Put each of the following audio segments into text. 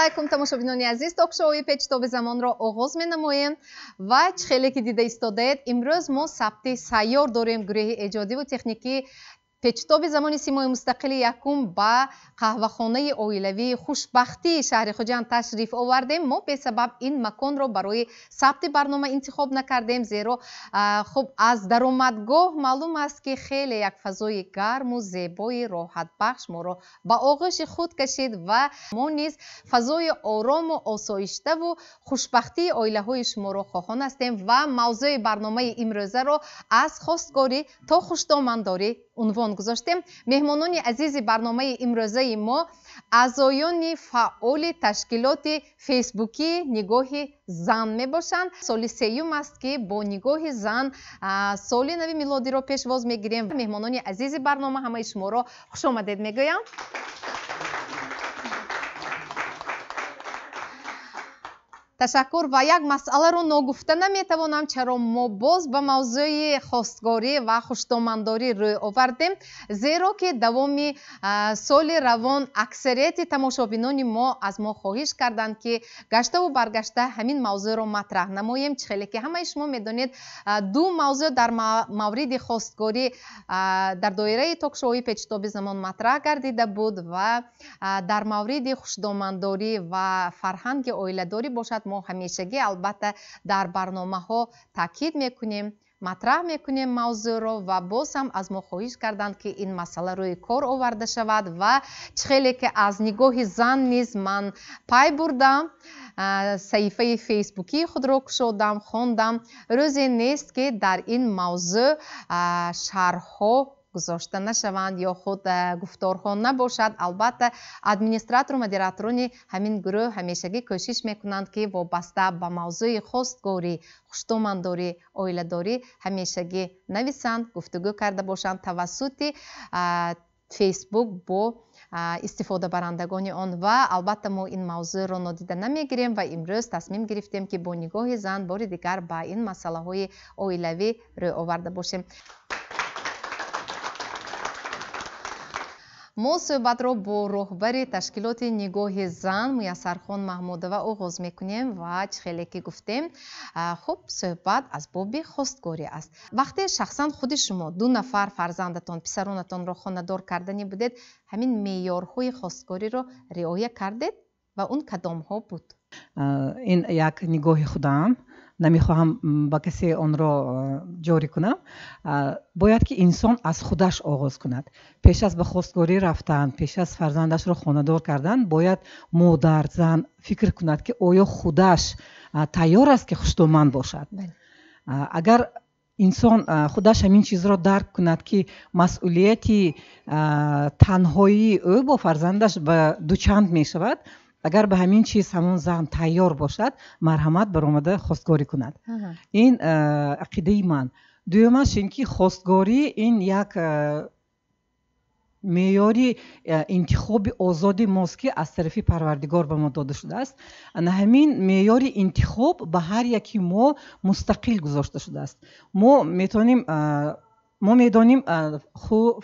алайкум тамошобинони азиз, ток-шоуи печтоби замонро оғоз менамоем ва чӣ хеле ки дида истодаед, имрӯз мо сабти сайёр дорем. гурӯҳи эҷодиву техникии печтоби замони симои мустақили якум ба қаҳвахонаи оилавии хушбахтии шаҳри хуҷанд ташриф овардем. мо бесабаб ин маконро барои сабти барнома интихоб накардем, зеро хуб аз даромадгоҳ маълум аст ки хеле як фазои гарму зебои роҳатбахш моро ба оғӯши худ кашид ва мо низ фазои орому осоиштаву хушбахтии оилаҳои шуморо хоҳон ҳастем ва мавзӯи барномаи имрӯзаро аз хостгорӣ то хушдомандорӣ унвон гузоштем. меҳмонони азизи барномаи имрӯзаи мо аъзоёни фаъоли ташкилоти фейсбукии нигоҳи зан мебошанд. соли сеюм аст ки бо нигоҳи зан соли нави милодиро пешвоз мегирем. меҳмонони азизи барнома ҳамаи шуморо хушомадед мегӯям. ташаккур. ва як масъаларо ногуфта наметавонам, чаро мо боз ба мавзӯи хостгорӣ ва хушдомандорӣ рӯй овардем, зеро ки давоми соли равон аксарияти тамошобинони мо аз мо хоҳиш карданд ки гаштаву баргашта ҳамин мавзӯъро матраҳ намоем. чӣ хеле ки ҳамаи шумо медонед, ду мавзӯъ дар мавриди хостгорӣ дар доираи токшоуи печтоби замон матраҳ гардида буд ва дар мавриди хушдомандорӣ ва фарҳанги оиладорӣ бошад, мо ҳамешагӣ албатта дар барномаҳо таъкид мекунем, матраҳ мекунем мавзӯъро ва боз ҳам аз мо хоҳиш карданд ки ин масъала рӯи кор оварда шавад ва чӣ хеле ки аз нигоҳи зан низ ман пай бурдам, саҳифаи фейсбукии худро кушодам, хондам, рӯзе нест ки дар ин мавзӯъ шарҳҳо гузошта нашаванд ё худ гуфторҳо набошад. албатта администратору модераторони ҳамин гурӯҳ ҳамешагӣ кӯшиш мекунанд ки вобаста ба мавзӯи хостгорӣ, хушдомандорӣ, оиладорӣ ҳамешагӣ нависанд, гуфтугӯ карда бошанд тавассути фейсбук бо истифодабарандагони он. ва албатта мо ин мавзӯъро нодида намегирем ва имрӯз тасмим гирифтем ки бо нигоҳи зан бори дигар ба ин масъалаҳои оилавӣ рӯй оварда бошем. мо суҳбатро бо роҳбари ташкилоти нигоҳи зан муяссархон маҳмудова оғоз мекунем ва чӣ хеле ки гуфтем, хуб суҳбат аз боби хостгорӣ аст. вақте шахсан худи шумо ду нафар фарзандатон, писаронатонро хонадор карданӣ будед, ҳамин меъёрҳои хостгориро риоя кардед ва он кадомҳо буд? ин як нигоҳи худам, намехоҳам ба касе онро ҷорӣ кунам. бояд ки инсон аз худаш оғоз кунад. пеш аз ба хостгорӣ рафтан, пеш аз фарзандашро хонадор кардан, бояд модар, зан фикр кунад ки оё худаш тайёр аст ки хушдоманд бошад. агар инсон худаш ҳамин чизро дарк кунад ки масъулияти танҳоии ӯ бо фарзандаш ба дучанд мешавад, агар ба ҳамин чиз ҳамон зан тайёр бошад, марҳамат баромада хостгорӣ кунад. ин ақидаи ман. дуюмаш ин ки хостгорӣ ин як меъёри интихоби озоди мост ки аз тарафи парвардигор ба мо дода шудааст. ҳамин меъёри интихоб ба ҳар яки мо мустақил гузошта шудааст. мо медоним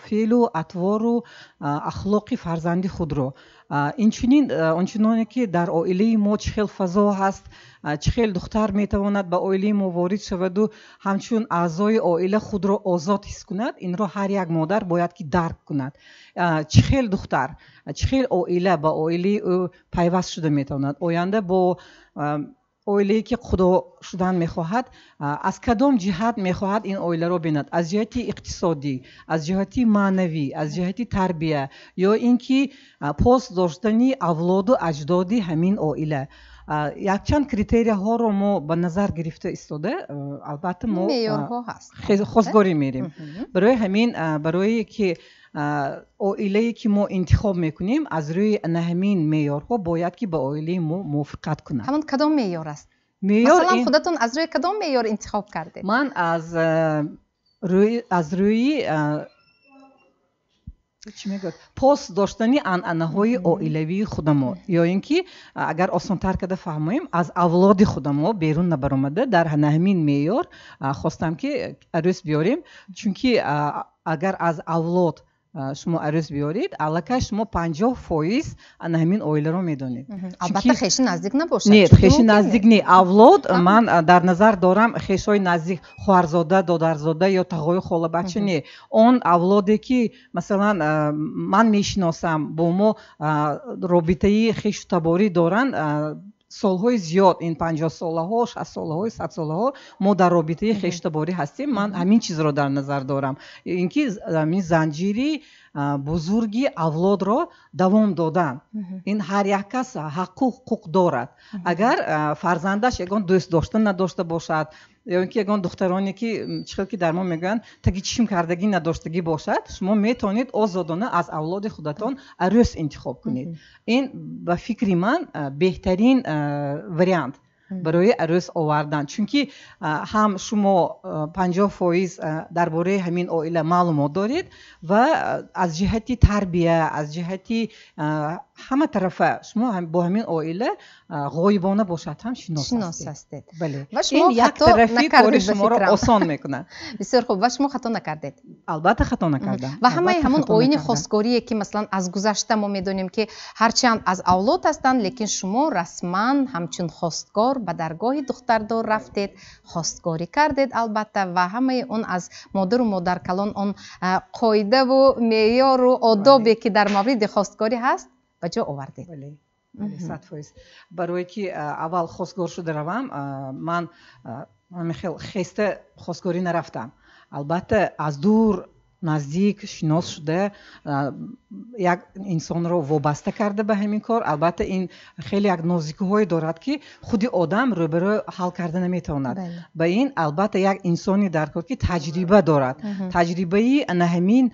феълу атвору ахлоқи фарзанди худро. инчунин ончуноне ки дар оилаи мо чӣ хел фазо ҳаст, чӣ хел духтар метавонад ба оилаи мо ворид шаваду ҳамчун аъзои оила худро озод ҳис кунад, инро ҳар як модар бояд ки дарк кунад. чӣ хел духтар, чӣ хел оила ба оилаи ӯ пайваст шуда метавонад, оянда бо оилае ки худо шудан мехоҳад, аз кадом ҷиҳат мехоҳад ин оиларо бинад, аз ҷиҳати иқтисодӣ, аз ҷиҳати маънавӣ, аз ҷиҳати тарбия ё ин ки пост доштани авлоду аҷдоди ҳамин оила. якчанд критерияҳоро мо ба назар гирифта истода, албатта мо меъёрҳо ҳаст, хостгорӣ мерем. барои ҳамин, барое ки оилае ки мо интихоб мекунем, аз рӯи ҳамин меъёрҳо бояд ки ба оилаи мо мувофиқат кунад. ҳамон кадом меъёр аст? масалан худатон аз рӯи кадом меъёр интихоб кардед? ман аз рӯи пост доштани анъанаҳои оилавии худамо, ё ин ки агар осонтар карда фаҳмоем, аз авлоди худамо берун набаромада дар ҳамин меъёр хостам ки арӯз биёрем, чунки агар аз авлод شما عروس بیارید الکی شما 50% انا همین اویله رو میدونید. البته خیلی نزدیک نباشه. نه خیلی نزدیک نه. اولاد من در نظر دارم خیلی نزدیک خواهرزاده دادرزاده یا تقوی خاله بچه نه. اون اولادی که مثلا من میشناسم با ما رابطه‌ای خیلی تباری دارن سالهای زیاد این 50 ساله ها 60 ساله ها 100 ساله ها ما در رابطه خیشتباری هستیم. من همین چیز رو در نظر دارم اینکه این زنجیری بزرگی اولاد را دوام دادن. این هر یک کس حقوق دارد. اگر فرزندش یگان دوست داشتن نداشته باشد یا اینکه یگان دخترانی که چخیل که در ما میگن تگی چشم کردگی نداشتگی باشد شما میتونید آزادانه از اولاد خودتان عروس انتخاب کنید. این به فکر من بهترین وریانت برای عروس آوردن چونکه هم شما 50% درباره همین عائله معلومات دارید و از جهتی تربیه از جهتی همه طرفه شما هم با همین عائله غایبانه باشد هم شناس هستید. بله. این یک طرفی کار شما را آسان میکنه. بسیار خوب. و شما خطا نکردید؟ البته خطا نکردم. و همه همون آیین خواستگاریه که مثلا از گذشته ما میدونیم که هرچند از اولاد هستند لیکن شما رسما همچون خواستگار به درگاه دختردار رفتید خواستگاری کردید البته و همه اون از مادر و مادر کلان اون قاعده و معیار و آدابی که در مورد خواستگاری هست به جا آوردید. بله. 100%. برای که اول خواستگار شده روم من خیسته خواستگاری نرفتم. البته از دور نزدیک شناس شده یک انسان رو وابسته کرده به همین کار. البته این خیلی یک نازکی‌هایی دارد که خودی آدم روبرو حل کرده نمیتواند. به این البته یک انسانی در کار که تجربه دارد. تجربه ای همین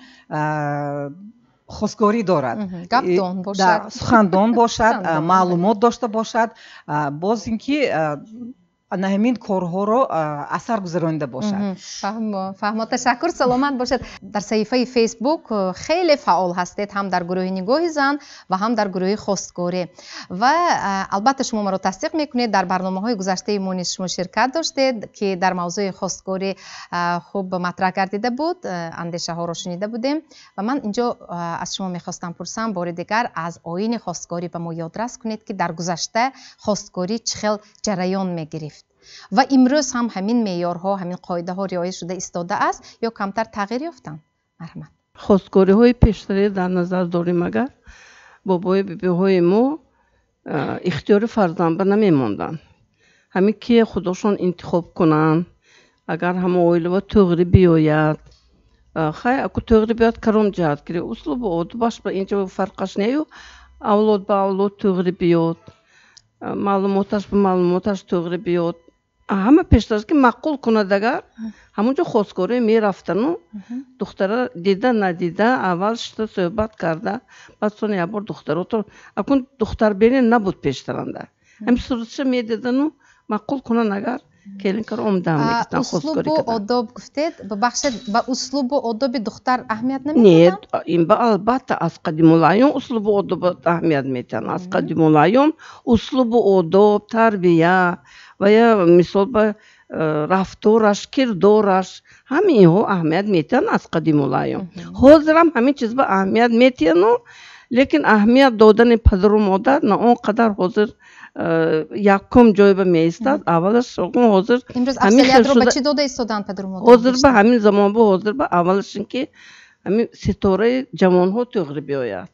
خواستگاری دارد. گپدان باشد، سخندان باشد، معلومات داشته باشد، باز اینکه همین کارها رو اثر گذرانده باشد. فهم. تشکر. سلامت باشد. در صفحه فیسبوک خیلی فعال هستید هم در گروه نگاه زن و هم در گروه خواستگاری و البته شما ما رو تصدیق میکنید در برنامه‌های گذشته ما نیز شما شرکت داشتید که در موضوع خواستگاری خوب مطرح گردیده بود، اندیشه ها رو شنیده بودیم و من اینجا از شما میخواستم پرسم بار دیگر از آیین خواستگاری به ما یادرس کنید که در گذشته خواستگاری چه جریان میگرفت و امروز هم همین معیارها همین قاعده ها رعایت شده ایستاده است یا کمتر تغییر یافتند؟ مرحمت. خواستگاری های پیشتری در نظر داریم اگر بابای بیبی های ما اختیار فرزند به نمیماندن، همین که خودشون انتخاب کنن. اگر همه اویل و توغری بیاید خیلی اکو توغری بیاد کرم جهت کری اسلوب و باش به اینجا فرقش نیو اولاد به اولاد توغری بیاد معلوماتش به معلوماتش توغری بیاد همه پیشترش که معقول کند اگر همونجا خواستگاری میرفتن و دختره دیده ندیده اول شده صحبت کرده بعد سونه یه بار دختره تو اکن دختر بینی نبود پیشترنده همین صورتش میدیدن و معقول کنن اگر که این کار عمده میگفتن خواستگاری کردن. اسلوب و آداب گفتید ببخشید با اسلوب و آداب دختر اهمیت نمیدن؟ نه این با البته از قدیم الایام اسلوب و آداب اهمیت میدن. از قدیم الایام اسلوب و آداب تربیه و یا مثال به رفتارش کردارش همین ها اهمیت میتن از قدیم الایام. حاضر هم همین چیز به اهمیت میتن لیکن اهمیت دادن پدر و مادر نه اونقدر حاضر یکم جای به میستاد. اولش حاضر امروز اکثریت رو به چی داده ایستادن پدر و مادر؟ حاضر به همین زمان به حاضر به اولش که همین ستاره جوان ها توغری بیاید.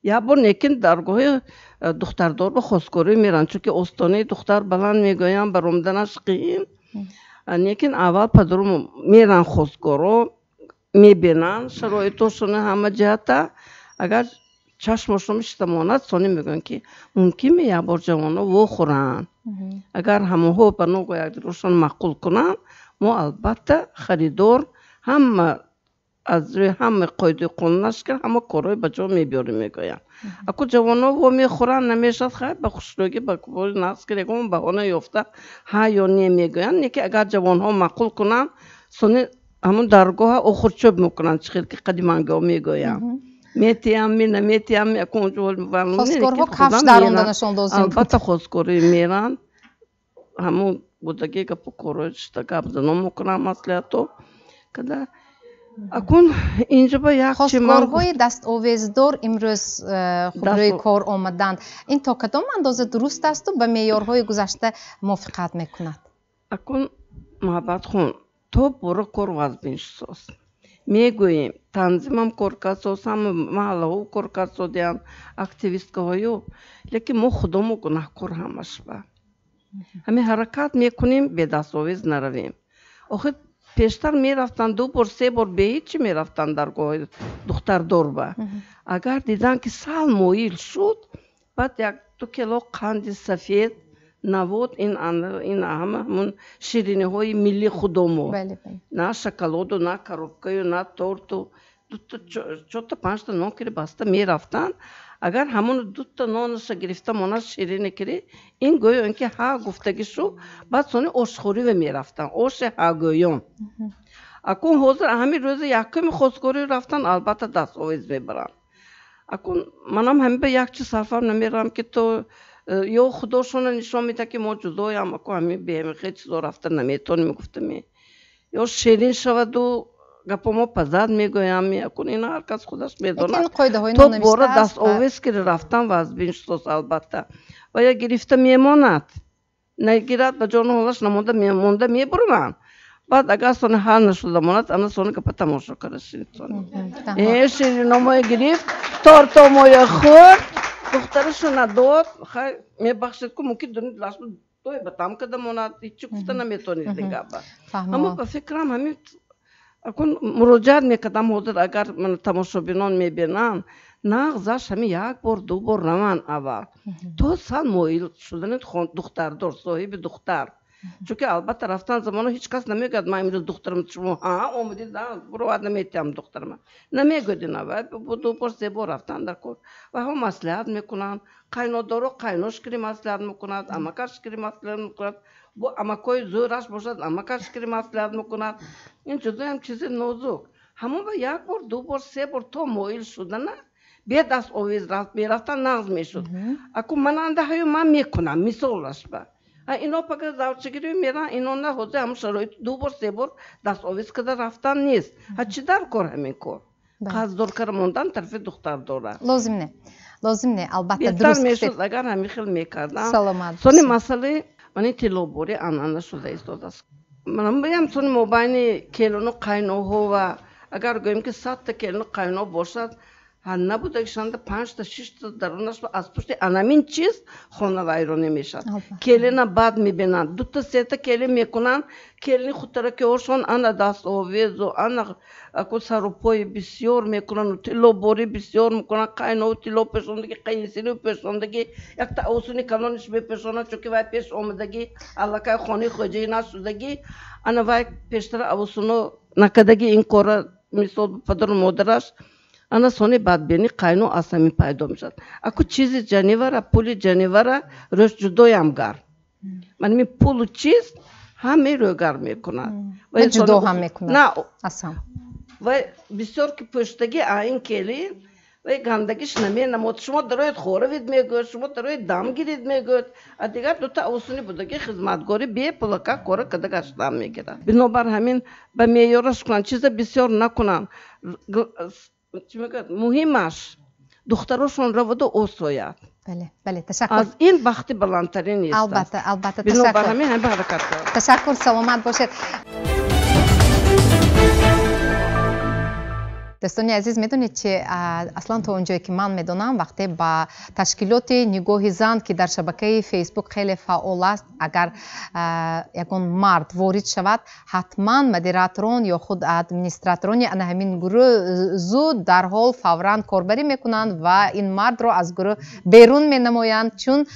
یا بار نیکن درگاه دختردار به خواستگاری میرن چون که استانه دختر بلند میگوین برامدنش قیم نیکن اول پدر میرن خواستگارو میبینن شرایطشون همه جهت اگر چشمشون میشتماند سانی میگن که ممکن یه بار جوانا و خورن اگر همه ها به نوگو یک روشان معقول کنن ما البته خریدار هم از روی همه قاعده قانونش که همه کارهای بجا میبیاریم میگوین اکو جوانا و میخورن نمیشد خیلی به خوشنوگی به کباری نست که یکم بهانه یافته ها یا نی میگوین که اگر جوان ها معقول کنن سانی همون درگاه اخورچوب میکنن چخیر که قدیمانگاه میگوین میتیم می نمیتیم یکم جول میفرمون خواستگارها کفش داروندنشون لازم بود. البته خواستگاری میرن همون بودگی که پکورش تا گپ زنم میکنم مسئله تو کدا акун инҷо ба як чи ман хостгорҳои дастовездор имрӯз рӯи кор омаданд. Ин то кадом андоза дуруст асту ба меъёрҳои гузашта мувофиқат мекунад? акун муҳаббатхон то бора кор вазбиншисоз мегӯем танзимам коркасоз ҳама маҳаллаҳо коркасодиям активисткаҳою лекин мо худомо гунаҳкор ҳамаш ба ҳамин ҳаракат мекунем бедастовез наравем. охир пештар мерафтанд 2 бор 3 бор беҳичи мерафтанд дар гоҳи духтардор ба агар диданд ки сал моил шуд баъд 1-2 кило қанди сафед навод ин ҳамаҳамун шириниҳои милли худомо на шоколаду на коробкаю на торту 4-5 нон кири баста мерафтанд агар ҳамон 2 нонша гирифта монад ширини кири ин гӯё он ки ҳа гуфтагишу баъд сони ошхӯриве мерафтанд оши ҳагӯён акун ҳозир ҳамин рӯзи якуми хостгорӣ рафтан албатта дастовез мебаранд акун манам ҳамин ба як чи сарфам намеравам ки то ё худошона нишон медиҳад ки мо ҷудоям акун ҳамин беҳамиқи чизо рафта наметонем гуфтам ё ширин шаваду гапомо пазад мегӯям акун ин ҳар кас худаш медонад то бора дастовез ки рафтан вазбиншисоз албатта ва я гирифта мемонад нагирад ба ҷону ҳолаш намонда мемонда мебурманд баъд агар сони ҳал нашуда монад ана сони гапа тамошо кара шириномое гирифт тортомое хӯрд духтарашу надод хай мебахшед ку мумкин дуни дилашмо той ба там када монад ҳичи гуфта наметонед габа аммо ба фикрам ҳамин акун муроҷиат мекардам ҳозир агар мана тамошобинон мебинанд нағзаш ҳамин 1 бор 2 бор раванд аввал то сал моил шудани духтардор соҳиби духтар чунки албатта рафтан замона ҳеҷ кас намегӯяд ман имрӯз духтарам шумо омадид буровад наметиҳам духтарама намегӯдин аввал 2 бор 3 бор рафтан дар кор ва ҳо маслиҳат мекунанд қайнодоро қайношкири маслиҳат мекунад амакашкири маслиҳат мекунад бо амакои зӯраш бошад амакашкири маслиҳат мекунад ин ҷудоям чизи нозук ҳамон ба 1 бор 2 бор 3 бор то моил шудана бедастовез мерафтан нағз мешуд акун манандаҳаю ман мекунам мисолаш ба ино пага завчагирӣ меран ино на ҳозир ҳамун шароити 2 бор 3 бор дастовез када рафтан нест чӣ дар кор ҳамин кор қаздор кара мондан тарафи духтардора лозим не албатта беҳтар мешуд агар ҳамин хел мекардам сони масъалаи мани тиллоборӣ анъана шуда истодааст манам бигӯям сони мобайни келону қайноҳо ва агар гӯем ки 100 та келону қайноҳ бошад набудагишанда 5 та 6 та дарунаш аз пушти анамин чиз хона вайронӣ мешад келина бад мебинанд 2 та 3 та келин мекунанд келини худтаракиҳошон ана дастовезу ана сарупои бисёр мекунанд тиллоборӣ бисёр мекунанд қайноҳу тилло пешондагӣ қайнисину пешондагӣ як та осуни калониш мепешонад чунки вай пеш омадагӣ аллакай хонаи хоҷаӣ нашудагӣ ана вай пештара авосуно накардагӣ ин кора мисол падару модараш ана сони бадбинӣ қайно аз ҳамин пайдо мешавад аку чизи ҷанивара пули ҷанивара рӯш ҷудоям гар маними пулу чиз ҳаме рӯгар мекунад ҷудо ҳам мекунад вай бисёр ки пӯштагӣ ин келин вай гандагиш наменамод шумо дароед хоравид мегӯяд шумо дароед дам гирид мегӯяд а дигар 2 та осуни будагӣ хизматгорӣ бепулака кора када гаштан мегирад бинобар ҳамин ба меъёраш кунанд чиза бисёр накунанд چی میگه مهمش دختراشون رو ودا اوساید بله تشکر از این وقتی بلندترین نیست البته بنابر همین هم حرکت کرد تشکر سلامت باشید دوستانی عزیز میدونید که اصلا تا اونجایی که من میدونم وقتی با تشکیلات نگاه زن که در شبکه فیسبوک خیلی فعال است اگر یکون مرد وارد شود حتما مدیراتوران یا خود ادمنستراتوران ان همین گروه زود در حال فورا کاربری میکنند و این مرد را از گروه بیرون مینمایند چون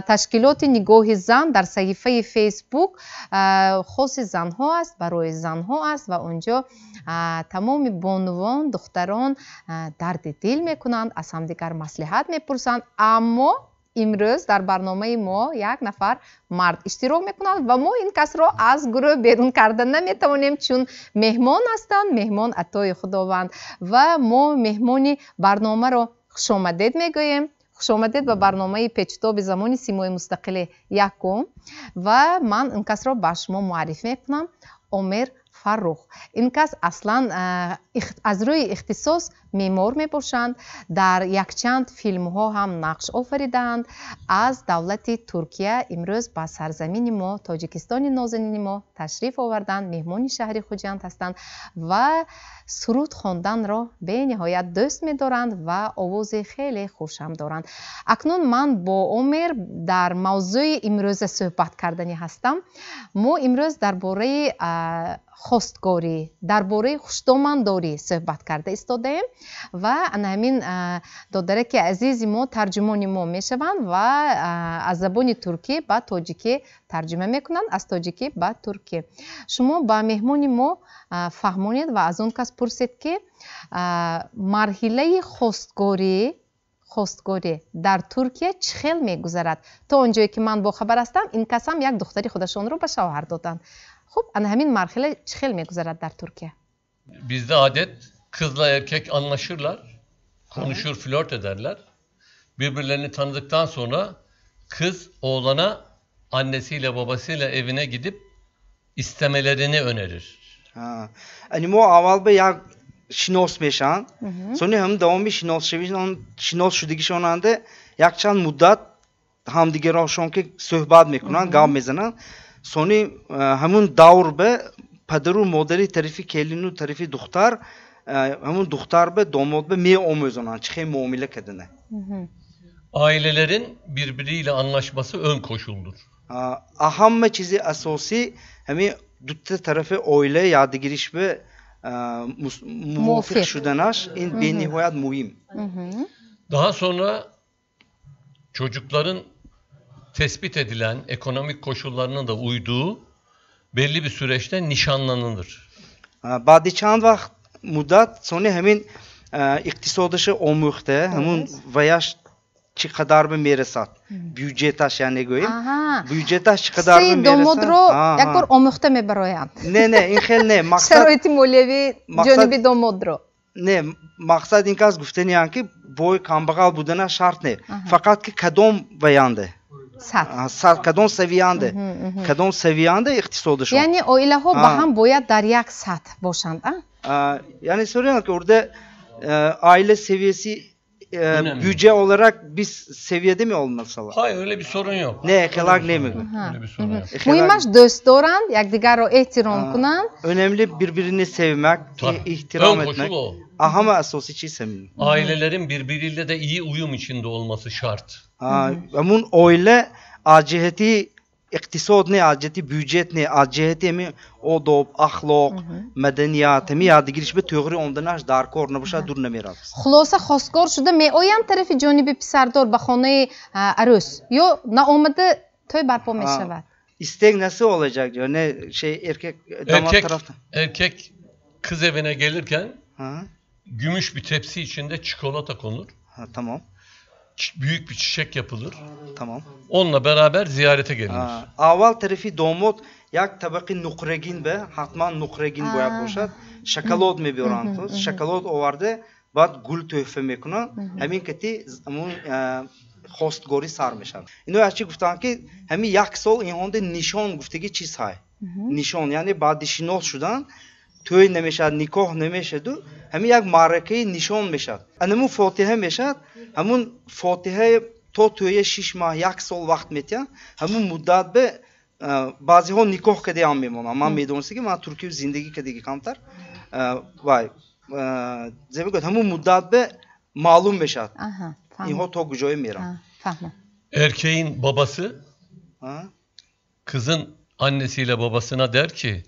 تشکیلات نگاه زن در صفحه فیسبوک خاص زنها است برای زنها است و اونجا تمام بانوان دختران درد دل میکنند از همدیگر مصلحت میپرسند اما امروز در برنامه ما یک نفر مرد اشتراک میکنند و ما این کس را از گروه بیرون کردن نمیتوانیم چون مهمان هستند مهمان عطای خداوند و ما مهمانی برنامه را خوش آمدید میگوییم خوش آمدید به برنامه پیچتاب زمانی سیمای مستقل یکم و من این کس را به شما معرفی میکنم عمر فروخ. این کس اصلا از روی اختصاص معمار میباشند. در یک چند فیلم ها هم نقش آفریدند. از دولت ترکیه امروز به سرزمین ما تاجیکستان نازنین ما تشریف آوردند. مهمان شهر خوجند هستند و سرود خواندن را به نهایت دوست می‌دارند و آواز خیلی خوش هم دارند. اکنون من با عمر در موضوع امروز صحبت کردنی هستم. ما امروز درباره خواستگاری، درباره خوشامداری صحبت کرده ایستادیم و همین دادره عزیز ما ترجمان ما میشوند و از زبان ترکی به تاجیکی ترجمه میکنند، از تاجیکی به ترکی. شما با مهمون ما فهمونید و از اون کس پرسید که مرحله خواستگاری در ترکیه چه خیلی میگذرد. تا اونجایی که من با خبر هستم این کس هم یک دختری خودشون رو به شوهر دادند. خب همین مرحله چه خیلی میگذرد در ترکیه؟ Bizde adet kızla erkek anlaşırlar, konuşur, flört ederler. Birbirlerini tanıdıktan sonra kız oğlana annesiyle babasıyla evine gidip istemelerini önerir. Hani mo aval be ya şinos meşan. Sonra hem devam bir şinos şevişan şinos şudigişon ande yakçan muddat ham diğer aşon ki sohbet mekunan gav mezanan. Sonra hemun davr be pederu modeli tarifi kelinu tarifi duhtar hemun duhtar be domod be me omozonan çıkay muamele kedine. Ailelerin birbiriyle anlaşması ön koşuldur. Ahamme çizi asasi hemi dutte tarafı öyle yadigiriş ve muvafık şudanaş in benihayat muhim. Daha sonra çocukların tespit edilen ekonomik koşullarının da uyduğu belli bir süreçte nişanlanılır. Badi çand vakt muddat sonra hemin iktisadışı omukte hemin vayaş çi kadar be meresat. Büyücetaş yani goyim. Büyücetaş çi kadar be meresat. Domodro yakbar omukte mebaroyan. Ne in khel ne maksat. Şeroiti molevi janibi domodro. Ne maksat in kas gufteni yan ki boy kambagal budana şart ne. Fakat ki kadom bayandı. Sat kadon seviyande. Kadon seviyande iktisadışı. Yani oileha ba ham boyad dar yak sat boshand. Yani soruyorum ki orada aile seviyesi bütçe olarak biz seviyede mi olmalılar? Hayır öyle bir sorun yok. Ne ekelak ne mi? Öyle bir sorun yok. Muhimmaş dost doran, yakdigar o ihtiram kunan. Önemli birbirini sevmek, ihtiram etmek. Ön koşul o. Ama asıl içi sevmek. Ailelerin birbiriyle de iyi uyum içinde olması şart. Amun öyle aciheti iktisad ne aciheti büyücet ne aciheti mi o da ahlak medeniyet mi yadigiriş be teori ondan aş dark orna başa dur nemirat. Xulasa xosgor şuda me oyan tarafı janibi pisardor ba xone arus. Yo na omade toy barpo meşevad. İstek nasıl olacak diyor. Ne şey erkek damat taraftan. Erkek kız evine gelirken gümüş bir tepsi içinde çikolata konur. Tamam. Büyük bir çiçek yapılır. Tamam. Onunla beraber ziyarete gelinir. Aval tarafı domot yak tabakı nukregin be hatman nukregin boya boşat. Şokolad me bir orantos. Şokolad o vardı. Bad gul töhfe mekuna. Hemin keti amun خواستگاری سر میشن. اینو هرچی گفتن که همین یک سال این هنده نشان گفته که چیز های. نشان یعنی بعد شناخت شدن توی نمیشد نکاح نمیشد و همین یک معرکه نشان میشد. انمون فاتحه میشد. همون فاتحه تا توی 6 ماه یک سال وقت میتیان. همون مدت به بعضی ها نکاح کردی هم میمونن. من میدونستی که من ترکیه زندگی کردی کمتر. وای زمین گفت همون مدت به معلوم میشد. İnho togucoyu miram. Erkeğin babası kızın annesiyle babasına der ki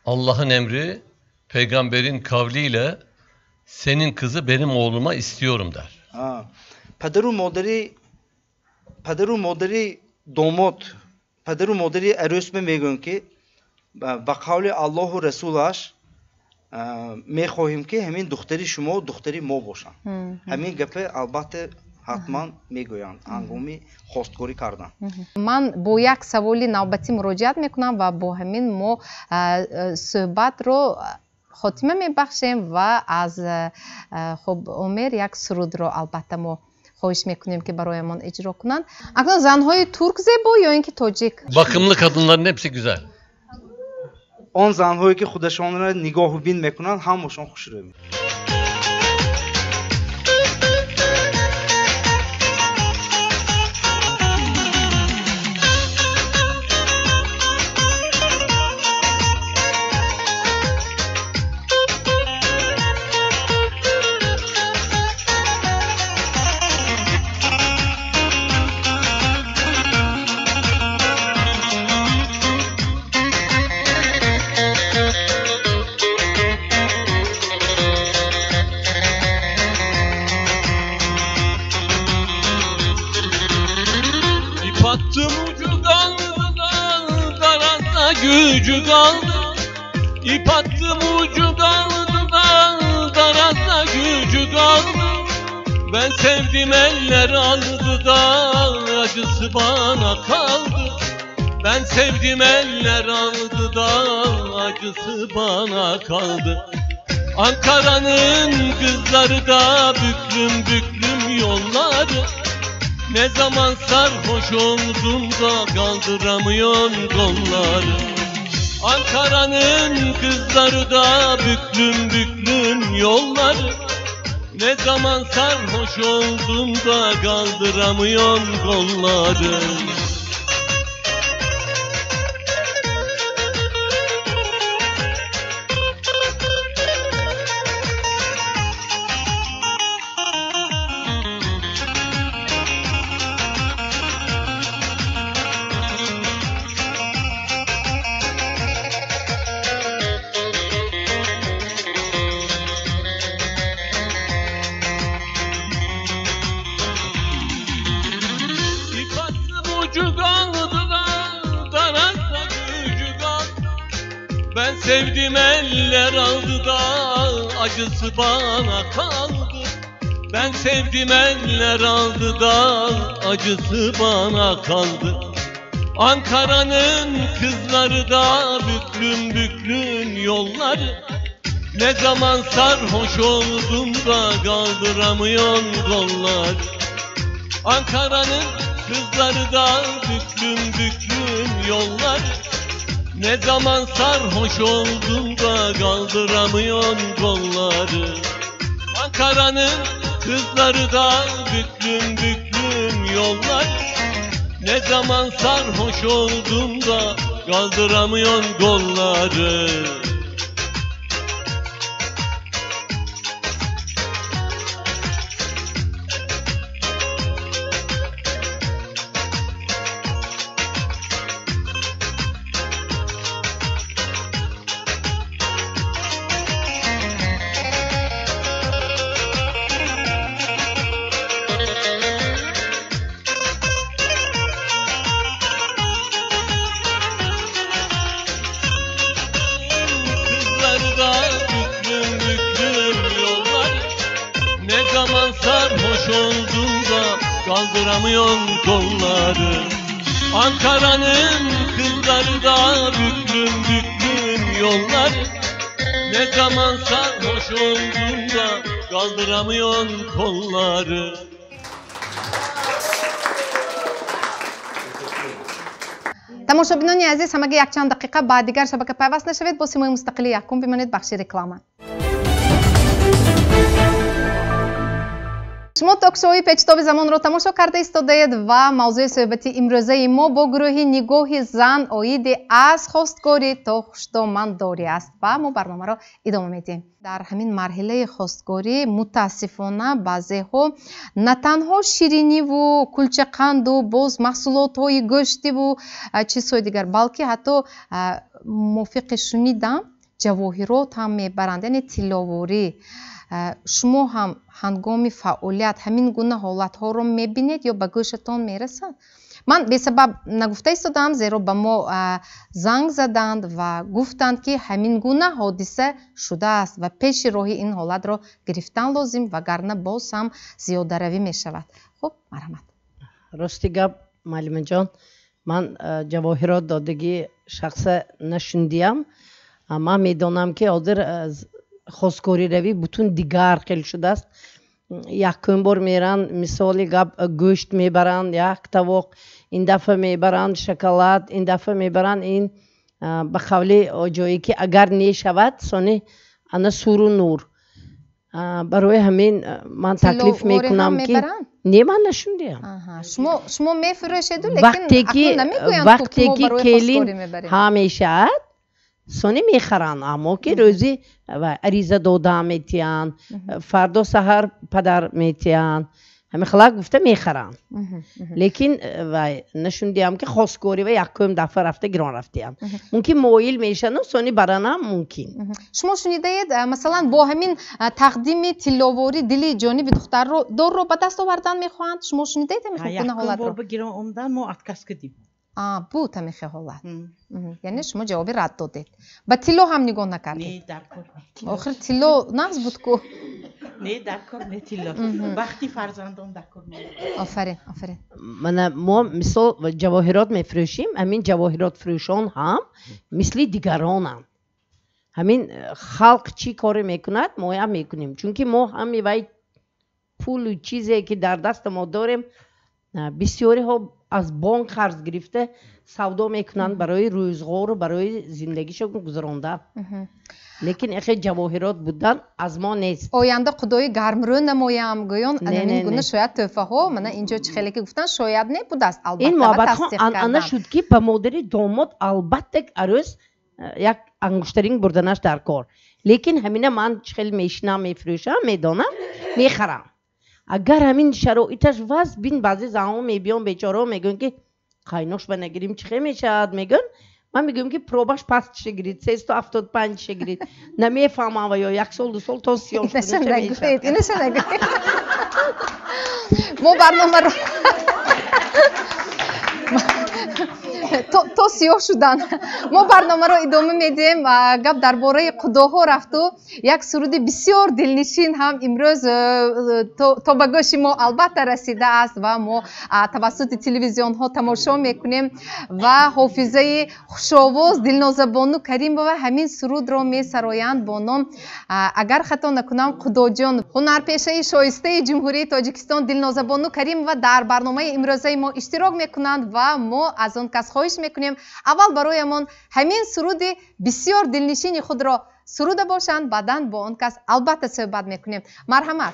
Allah'ın emri peygamberin kavliyle senin kızı benim oğluma istiyorum der. Pederu moderi domot pederu moderi erosme megun ki ba kavli Allahu Resulaş میخواهیم که همین دختری شما و دختری ما باشن همین گپه البته حتما میگویند هنگامی خواستگاری کردن من با یک سوالی نوبتی مراجعت میکنم و با همین ما صحبت رو خاتمه میبخشیم و از خب عمر یک سرود رو البته ما خواهش میکنیم که برایمان اجرا کنند. اکنون زنهای ترک زیبا یا اینکه تاجیک؟ Bakımlı kadınların hepsi güzel. آن زنهایی که خودشان را نگاه و بین میکنن همشون خوش رو میکنن. Gücü kaldı, ip attım ucu kaldı da darada gücü kaldı. Ben sevdim eller aldı da acısı bana kaldı. Ben sevdim eller aldı da acısı bana kaldı. Ankara'nın kızları da büklüm büklüm yolları. Ne zaman sarhoş oldum da kaldıramıyorsun kolları. Ankara'nın kızları da büklüm büklüm yolları. Ne zaman sarhoş oldum da kaldıramıyorsun kolları. Ben sevdim eller aldı da acısı bana kaldı. Ben sevdim eller aldı da acısı bana kaldı. Ankara'nın kızları da büklüm büklüm yolları. Ne zaman sarhoş oldum da kaldıramıyorsun kolları. Ankara'nın kızları da büklüm büklüm yolları. Ne zaman sarhoş oldum da kaldıramıyorsun kolları. Ankara'nın kızları da büklüm büklüm yolları. Ne zaman sarhoş oldum da kaldıramıyorsun kolları. Sarhoş oldum da kaldıramıyorsun kolları. Ankara'nın kızları da büklüm büklüm yolları. Ne zaman sarhoş oldum da kaldıramıyorsun kolları. тамошобинони азиз, ҳамаga якчанд дақиқа баъд дигар шабака пайваст нашавед. бо симои мустақили якум бимонед бахши реклама. шумо токшоуи печтоби замонро тамошо карда истодаед ва мавзӯи суҳбати имрӯзаи мо бо гурӯҳи нигоҳи зан оиди аз хостгорӣ то хуштомандорӣ аст ва мо барномаро идома медиҳем. дар ҳамин марҳилаи хостгорӣ мутаассифона баъзеҳо на танҳо шириниву кулчақанду боз маҳсулотҳои гӯштиву чизҳои дигар, балки ҳатто мувофиқи шунидам ҷавоҳирот ҳам мебаранд, яъне тилловорӣ. шумо ҳам ҳангоми фаъолият ҳамин гуна ҳолатҳоро мебинед ё ба гӯшатон мерасад? ман бесабаб нагуфта истодам, зеро ба мо занг заданд ва гуфтанд ки ҳамин гуна ҳодиса шудааст ва пеши роҳи ин ҳолатро гирифтан лозим, вагарна боз ҳам зиёдаравӣ мешавад. хуб, марҳамат. рости гап маълимаҷон, ман ҷавоҳирот додагӣ шахса нашундиям. ман медонам ки ҳозир хостгориравӣ бутун дигар хел шудааст. якум бор меранд, мисоли гап гӯшт мебаранд, як тавоқ, ин дафъа мебаранд шоколад, ин дафъа мебаранд ин به قول جایی که اگر نشود سانی انا سور و نور. برای همین من تکلیف میکنم که نه من نشوندیم. شما میفروشید لیکن وقتی که کلین همیشه سونی میخرن اما که روزی عریضه داده میتین فردا سحر پدر میتین همه خلاق گفته میخرن لیکن نشوندیم که خواستگاری و یکم دفعه رفته گران رفتیم ممکن مویل میشن و سونی برانم ممکن. شما شنیدید مثلا با همین تقدیم تلاوری دلی جانب دختر رو دور رو به دست آوردن میخواهند؟ شما شنیدید همین حالت رو؟ بگیرم اومدن ما اتکاس کردیم. بود همین حالت. یعنی شما جوابی رد دادید. با تلو هم نگاه نکردید؟ نه در کار. آخر تلو نقص بود کو؟ نه در کار نه تلو. وقتی فرزندم در کار نه. آفرین. ما مثل جواهرات میفروشیم همین جواهرات فروشان هم مثل دیگرانم. همین خلق چی کاری میکند ما هم میکنیم چون که ما هم میوای پول و چیزی که در دست ما داریم بسیاری ها از بانک قرض گرفته سودا میکنند برای روزگار و برای زندگیشون گذراندن لیکن اخی جواهرات بودن از ما نیست. آینده خدای گرمرو نمایم گویان این گونه شاید توفه ها من اینجا چه خیلی که گفتن شاید نه بود است البته این محبت ها انا شد که به مادر داماد البته عروس یک انگشترینگ بردنش در کار لیکن همینه من خیلی میشنم میفروشم میدانم میخرم اگر همین شرایطش واسه بین بعضی زمان میبیان بیچاره میگن که خاینوش بنگیریم چه میشد میگن من میگم که پروباش پس شگرید 375 شگرید نمیفهمم و یا یک سال دو سال تا 30 اینش نگید ما برنامه رو تو سیاه شدن ما برنامه رو ادامه میدیم گپ درباره خداها رفت و یک سرود بسیار دلنشین هم امروز تا به گوش ما البته رسیده است و ما توسط تلویزیون ها تماشا میکنیم و حافظه خوشاواز دلناز بانو کریم و همین سرود را میسرایند با نام اگر خطا نکنم خدا جان هنرپیشه شایسته جمهوری تاجیکستان دلناز بانو کریم و در برنامه امروزه ما اشتراک میکنند و ما از آن کس خواهش میکنیم اول برایمان همین سرود بسیار دلنشین خود را سروده باشند بعداً با آن کس البته صحبت میکنیم. مرحمت.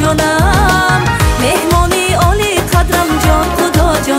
جانم مهمانی عالی قدرم جان خدا جان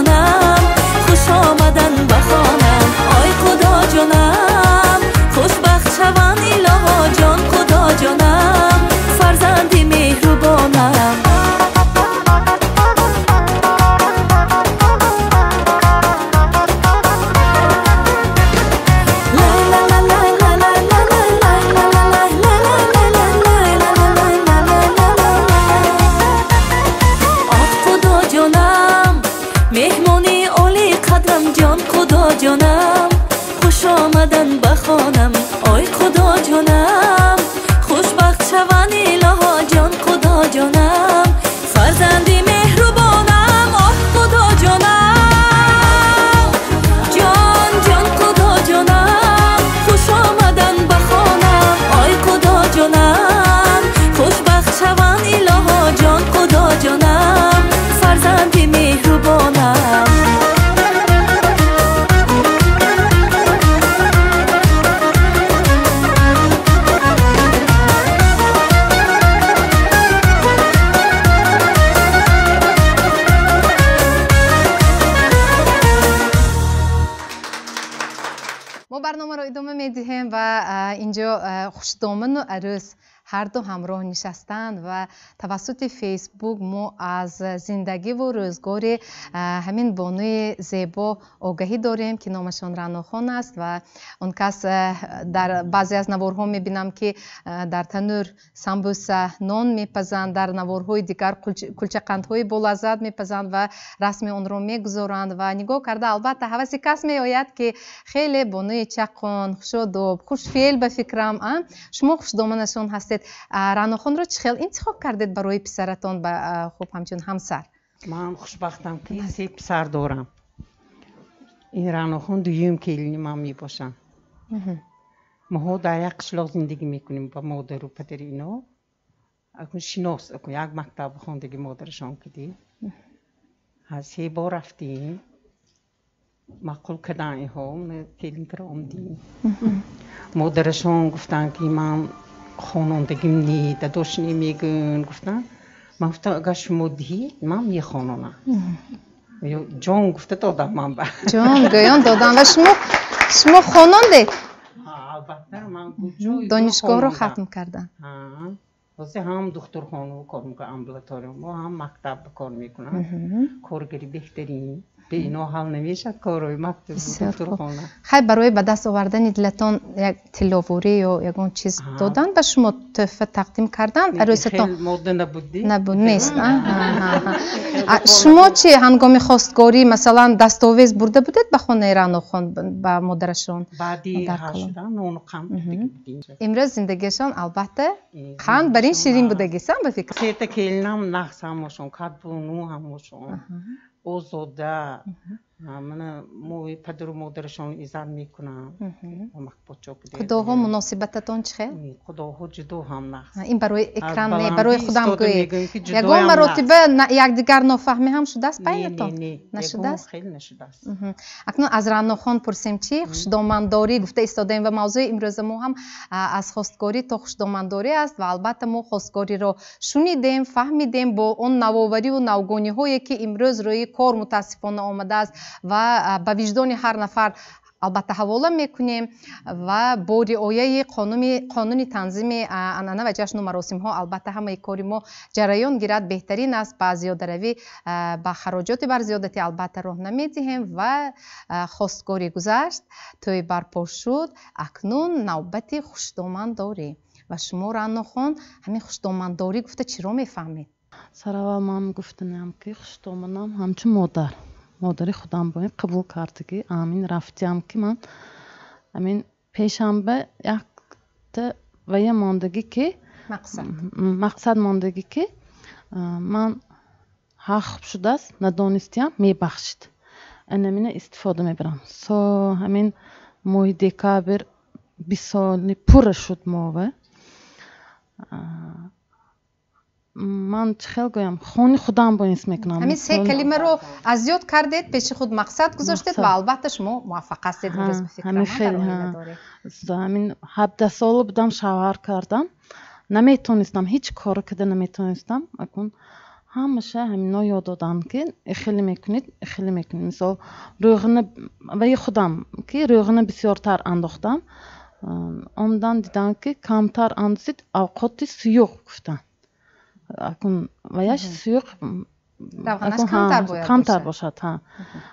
اینجا خوشدامن و عروس هر دو همراه نشستند و توسط فیسبوک ما از زندگی و روزگار همین بانوی زیبا آگاهی داریم که نامشان رعناخان است و اون کس در بعضی از نوارها میبینم که در تنور سمبوسه نان میپزند، در نوارهای دیگر کلچه قندهای بولذت میپزند و رسم اون رو میگذارند و نگاه کرده البته حوث کس میآید که خیلی بانوی چقان خوش‌آداب خوشفعل به فکرم. شما خوشدامنشان هستید. رعناخان رو چه خیلی انتخاب کردید برای پسرتان و خب همچون همسر؟ من خوشبختم که 3 پسر دارم. این رعناخان دویم کلینی من می باشم. ما در یک قشلاق زندگی میکنیم با مادر و پدر اینا. اکنون شناس اکنون یک مکتب خواندگی مادرشان کردیم. 3 بار رفتیم. معقول کردن اینها کلین کرا آمدیم. مادرشان گفتن که من خانوادگیم نی داداش نمیگن گفتن من گفتم اگر شما دهی من میخوانم جان گفته دادم من به جان گویان دادم و شما خواننده؟ البته من دانشگاه رو ختم کردن. واسه هم دخترخانه کار میکنم امبولاتوریوم و هم مکتب کار میکنم کارگری بهترین به اینا حل نمیشه کارای مکتب دخترخانه. خیلی برای به دست آوردن دلتان یک تلاوری یا یک اون چیز دادن به شما تحفه تقدیم کردن عروستان؟ خیلی ماده نبودی؟ نبود نیست. شما چی هنگام خواستگاری مثلا دستاویز برده بودید به خانه رعناخان به مادرشان؟ بعدی هشتن اون قند امروز زندگیشان البته قند برین شیرین بودگیسن به فکر؟ سه تا کلینم نقص همشون کد بونو همشون اوزوده من موی پدر و مادرشان ایزن میکنم و مخبوچه بوده خداها مناسبتتان چه؟ خداها جدو هم نقص این برای اکرام نه برای خودم گویید یکون مراتبه یکدیگر نفهمی هم شده است بینتان؟ نه نشده است؟ خیلی نشده است. اکنون از رعناخان پرسیم چی؟ خوشدامنداری گفته ایستادیم و موضوع امروز ما هم از خواستگاری تا خوشدامنداری است و البته ما خواستگاری را شنیدیم فهمیدیم با اون نوآوری و نوگانی هایی که امروز روی کار متاسفانه آمده است و به وجدان هر نفر البته حواله میکنیم و با رعایت قانون تنظیم عنعنه و جشن و مراسم ها البته همه کاری ما جریان گیرد بهترین است. با زیاده روی با خراجات بر زیادتی البته راه نمیدهیم و خواستگاری گذشت توی برپا شد اکنون نوبت خوشدامنداری و شما رعناخان همین خوشدامنداری گفته چرا میفهمید؟ سراوا من گفتنم که خوشدامنم همچون مادری خودم باید قبول کرده که امین رفتیم که من امین پیشنبه یک و یه ماندگی که مقصد ماندگی که من حق شده است ندانستیم میبخشید انمینه استفاده میبرم همین ماه دکابر 20 سال پر شد موه من خیلی گویم خونی خودم با نیست میکنم همین 3 کلمه رو از یاد کردید پیش خود مقصد گذاشتید و البته شما موفق هستید امروز به فکر همین 17 سال بودم شوهر کردم نمیتونستم هیچ کار کرده نمیتونستم اکنون همیشه همینا یاد دادم که خیلی میکنید مثلا روغن و خودم که روغن بسیارتر انداختم آمدن دیدم که کمتر اندازید اوقات سیوخ گفتن اکن ویش سیوخ روغنش کمتر باشد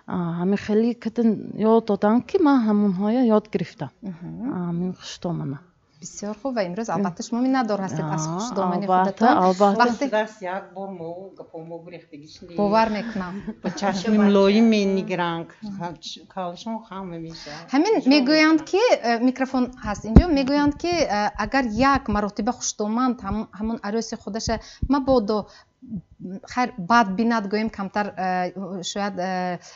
همین خیلی کتن یاد دادم که من همونهای یاد گرفتم همین خوشدامنه بسیار خوب و امروز البته شما می ندار هستید از خوشدامنی خودتان وقتی دست یک بار مو گپامو گرفتگیش نیست باور میکنم با چشم ملایی میگیرن کارشون خام میشه همین میگویند که میکروفون هست اینجا میگویند که اگر یک مرتبه خوشدامند همون عروس خودش مبادا خیر بعد بیند گویم کمتر شاید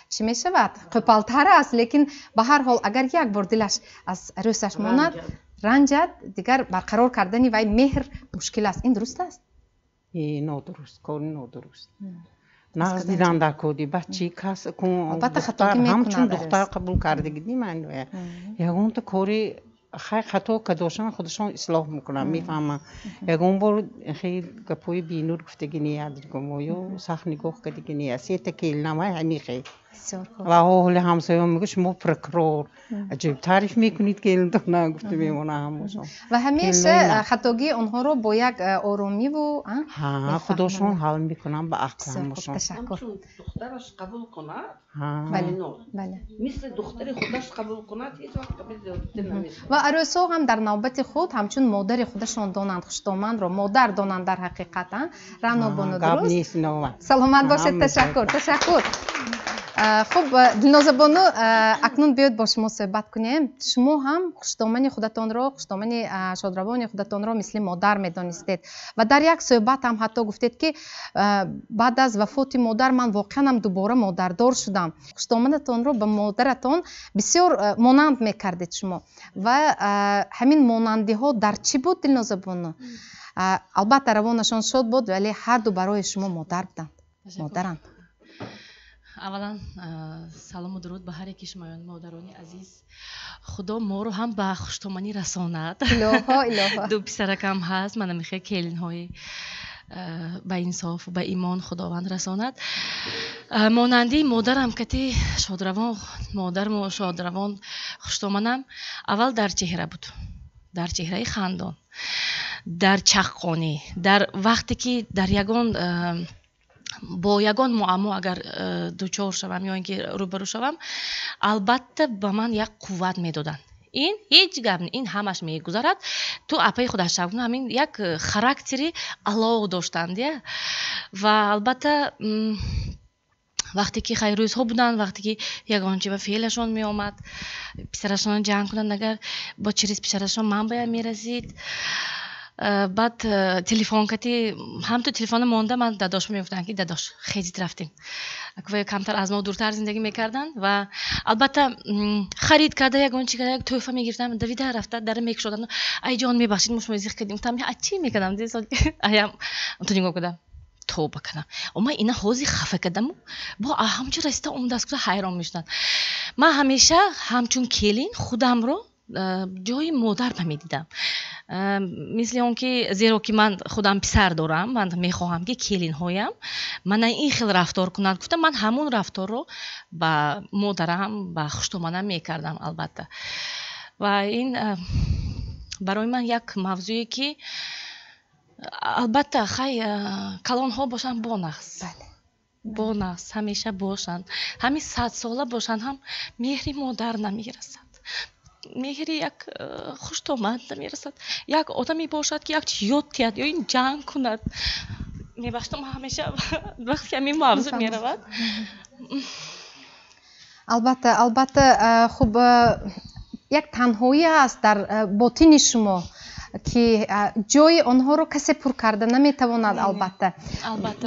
چی میشود قپالتر است لیکن به هر حال اگر یک بار دلش از عروسش ماند رنجد دیگر برقرار کردنی و مهر مشکل است این درست است؟ نادرست کاری نادرست نقض دیدن در کودی بچه کس دختر همچون دختر قبول کرده گیدی من یکون تا کاری خیلی خطا که داشتن خودشان اصلاح میکنن میفهمن یکون بار خیلی گپوی بینور گفتگی نیاد دیگم و یا سخت نگاه کردگی نیاد 3 تا کل نمای همی خیلی بسیار خوب. و حال همسایه‌ها میگه شما پروکرور عجیب تعریف میکنید که این نه گفته میمونه همشون و همیشه خطاگی اونها رو با یک آرومی و ها خودشون حل میکنن به بسیار خوب. احکامشون تشکر. دخترش قبول کنه بله بله. مثل دختر خودش قبول کنه هیچ وقت قبول نمیشه. و عروس‌ها هم در نوبت خود همچون مادر خودشان دانند خوشتامند رو مادر دانند در حقیقت. رنا بانو گپ درست. نیست نوبت. سلامت باشید. تشکر تشکر. خب دلنازه بانو اکنون بیاید با شما صحبت کنیم. شما هم خوشتامنی خودتان را خوشتامنی شادروانی خودتان را مثل مادر میدانستید و در یک صحبت هم حتی گفتید که بعد از وفات مادر من واقعا هم دوباره مادردار شدم. خوشتامنتان را به مادرتان بسیار مانند میکردید شما و همین مانندی ها در چی بود دلنازه بانو؟ البته روانشان شاد بود ولی هر دو برای شما مادر بودند. مادرند. اولا سلام و درود به هر یکی شمایان مادرانی عزیز. خدا ما رو هم به خوشتامنی رساند. الها دو پسرکم هست. من میخوام کلین های به انصاف و به ایمان خداوند رساند. مانندی مادرم که شادروان مادرم و شادروان خوشتامنم اول در چهره بود. در چهره خندان، در چقانی، در وقتی که در یگان با یگان معما اگر دوچار شوم یا اینکه روبرو شوم البته به من یک قوت میدادن. این هیچ گپ این همش میگذرد تو اپای خودش شب همین یک خاراکتری علاق داشتند و البته وقتی که خیر روزها بودن وقتی که یگان چیز به فعلشون می آمد پسرشون جنگ کنند اگر با چریز پسرشون من باید میرسید بعد تلفن کتی هم تو تلفن مانده من داداش میگفتن که داداش خیلی رفتیم اگه کمتر از ما دورتر زندگی میکردن و البته خرید کرده یگان چی کرده یک تحفه میگرفتم دویده رفته در میک شدن ای جان میبخشید مش میزیخ کردیم گفتم چی میکردم دیگه ایم تو نگاه کردم توبه کنم اما اینا حوزی خفه کردم با همچون رسته اون دست حیران میشدن. من همیشه همچون کلین خودم رو جای مادر میدیدم مثل اون که زیرا که من خودم پسر دارم من میخواهم که کلین هایم من این خیلی رفتار کنند گفتم من همون رفتار رو با مادرم با خوشتامنم میکردم البته و این برای من یک موضوعی که البته خیلی کلان ها باشن با نقص با نقص همیشه باشن همین 100 ساله باشن هم مهری مادر نمیرسد مهری یک خوشتامند نمیرسد یک آدمی باشد که یک یاد تید یا این جنگ کند میباشتم همیشه وقتی همین موضوع میرود البته خب یک تنهایی هست در باطن شما که جای آنها رو کسی پر کرده نمیتواند البته